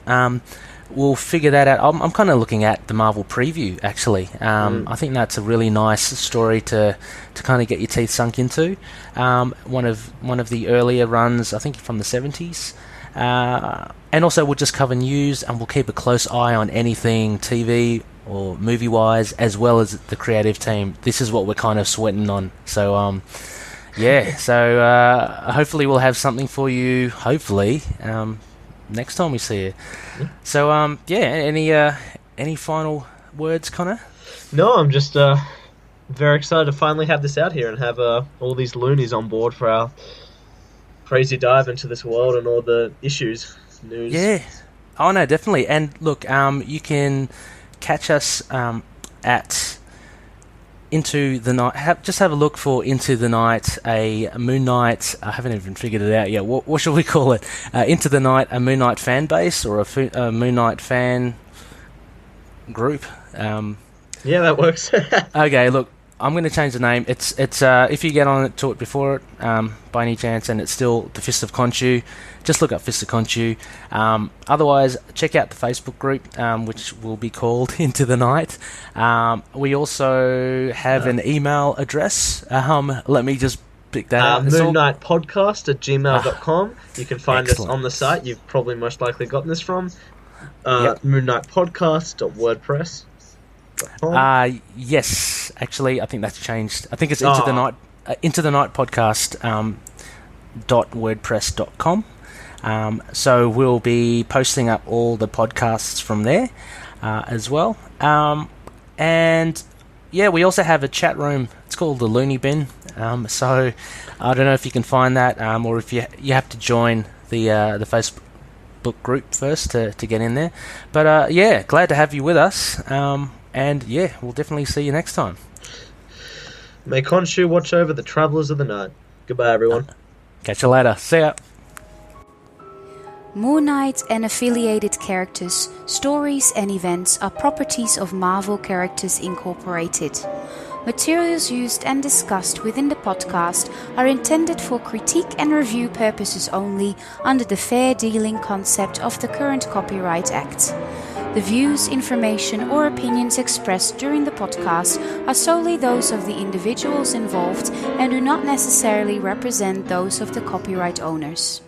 We'll figure that out. I'm kind of looking at the Marvel preview, actually. I think that's a really nice story to kind of get your teeth sunk into. One of the earlier runs, I think from the 70s. And also we'll just cover news, and we'll keep a close eye on anything TV or movie-wise, as well as the creative team. This is what we're kind of sweating on. So, yeah, so hopefully we'll have something for you, hopefully, next time we see you. So, yeah, any final words, Connor? No, I'm just very excited to finally have this out here and have all these loonies on board for our crazy dive into this world and all the issues, news. Yeah. Oh, no, definitely. And look, you can catch us at Into the Night. Just have a look for Into the Night, a Moon Knight. I haven't even figured it out yet. What should we call it? Into the Night, a Moon Knight fan base, or a Moon Knight fan group. Yeah, that works. Okay, look, I'm going to change the name. It's if you get on to it before it, by any chance, and it's still the Fist of Khonshu, just look up Fist of Khonshu. Otherwise, check out the Facebook group, which will be called Into the Night. We also have an email address. Let me just pick that up. MoonKnightPodcast@gmail.com. You can find Excellent. us on the site. You've probably most likely gotten this from Yep. MoonKnightPodcast.wordpress.com. Yes, actually, I think that's changed. I think it's Into the Night, Into the Night Podcast. .wordpress.com. So we'll be posting up all the podcasts from there as well. And yeah, we also have a chat room. It's called the Looney Bin. So I don't know if you can find that, or if you have to join the Facebook group first to get in there. But yeah, glad to have you with us. And yeah, we'll definitely see you next time. May Khonshu watch over the travellers of the night. Goodbye, everyone. Catch you later. See ya. Moon Knight and affiliated characters, stories and events are properties of Marvel Characters Incorporated. Materials used and discussed within the podcast are intended for critique and review purposes only under the fair dealing concept of the current Copyright Act. The views, information or opinions expressed during the podcast are solely those of the individuals involved and do not necessarily represent those of the copyright owners.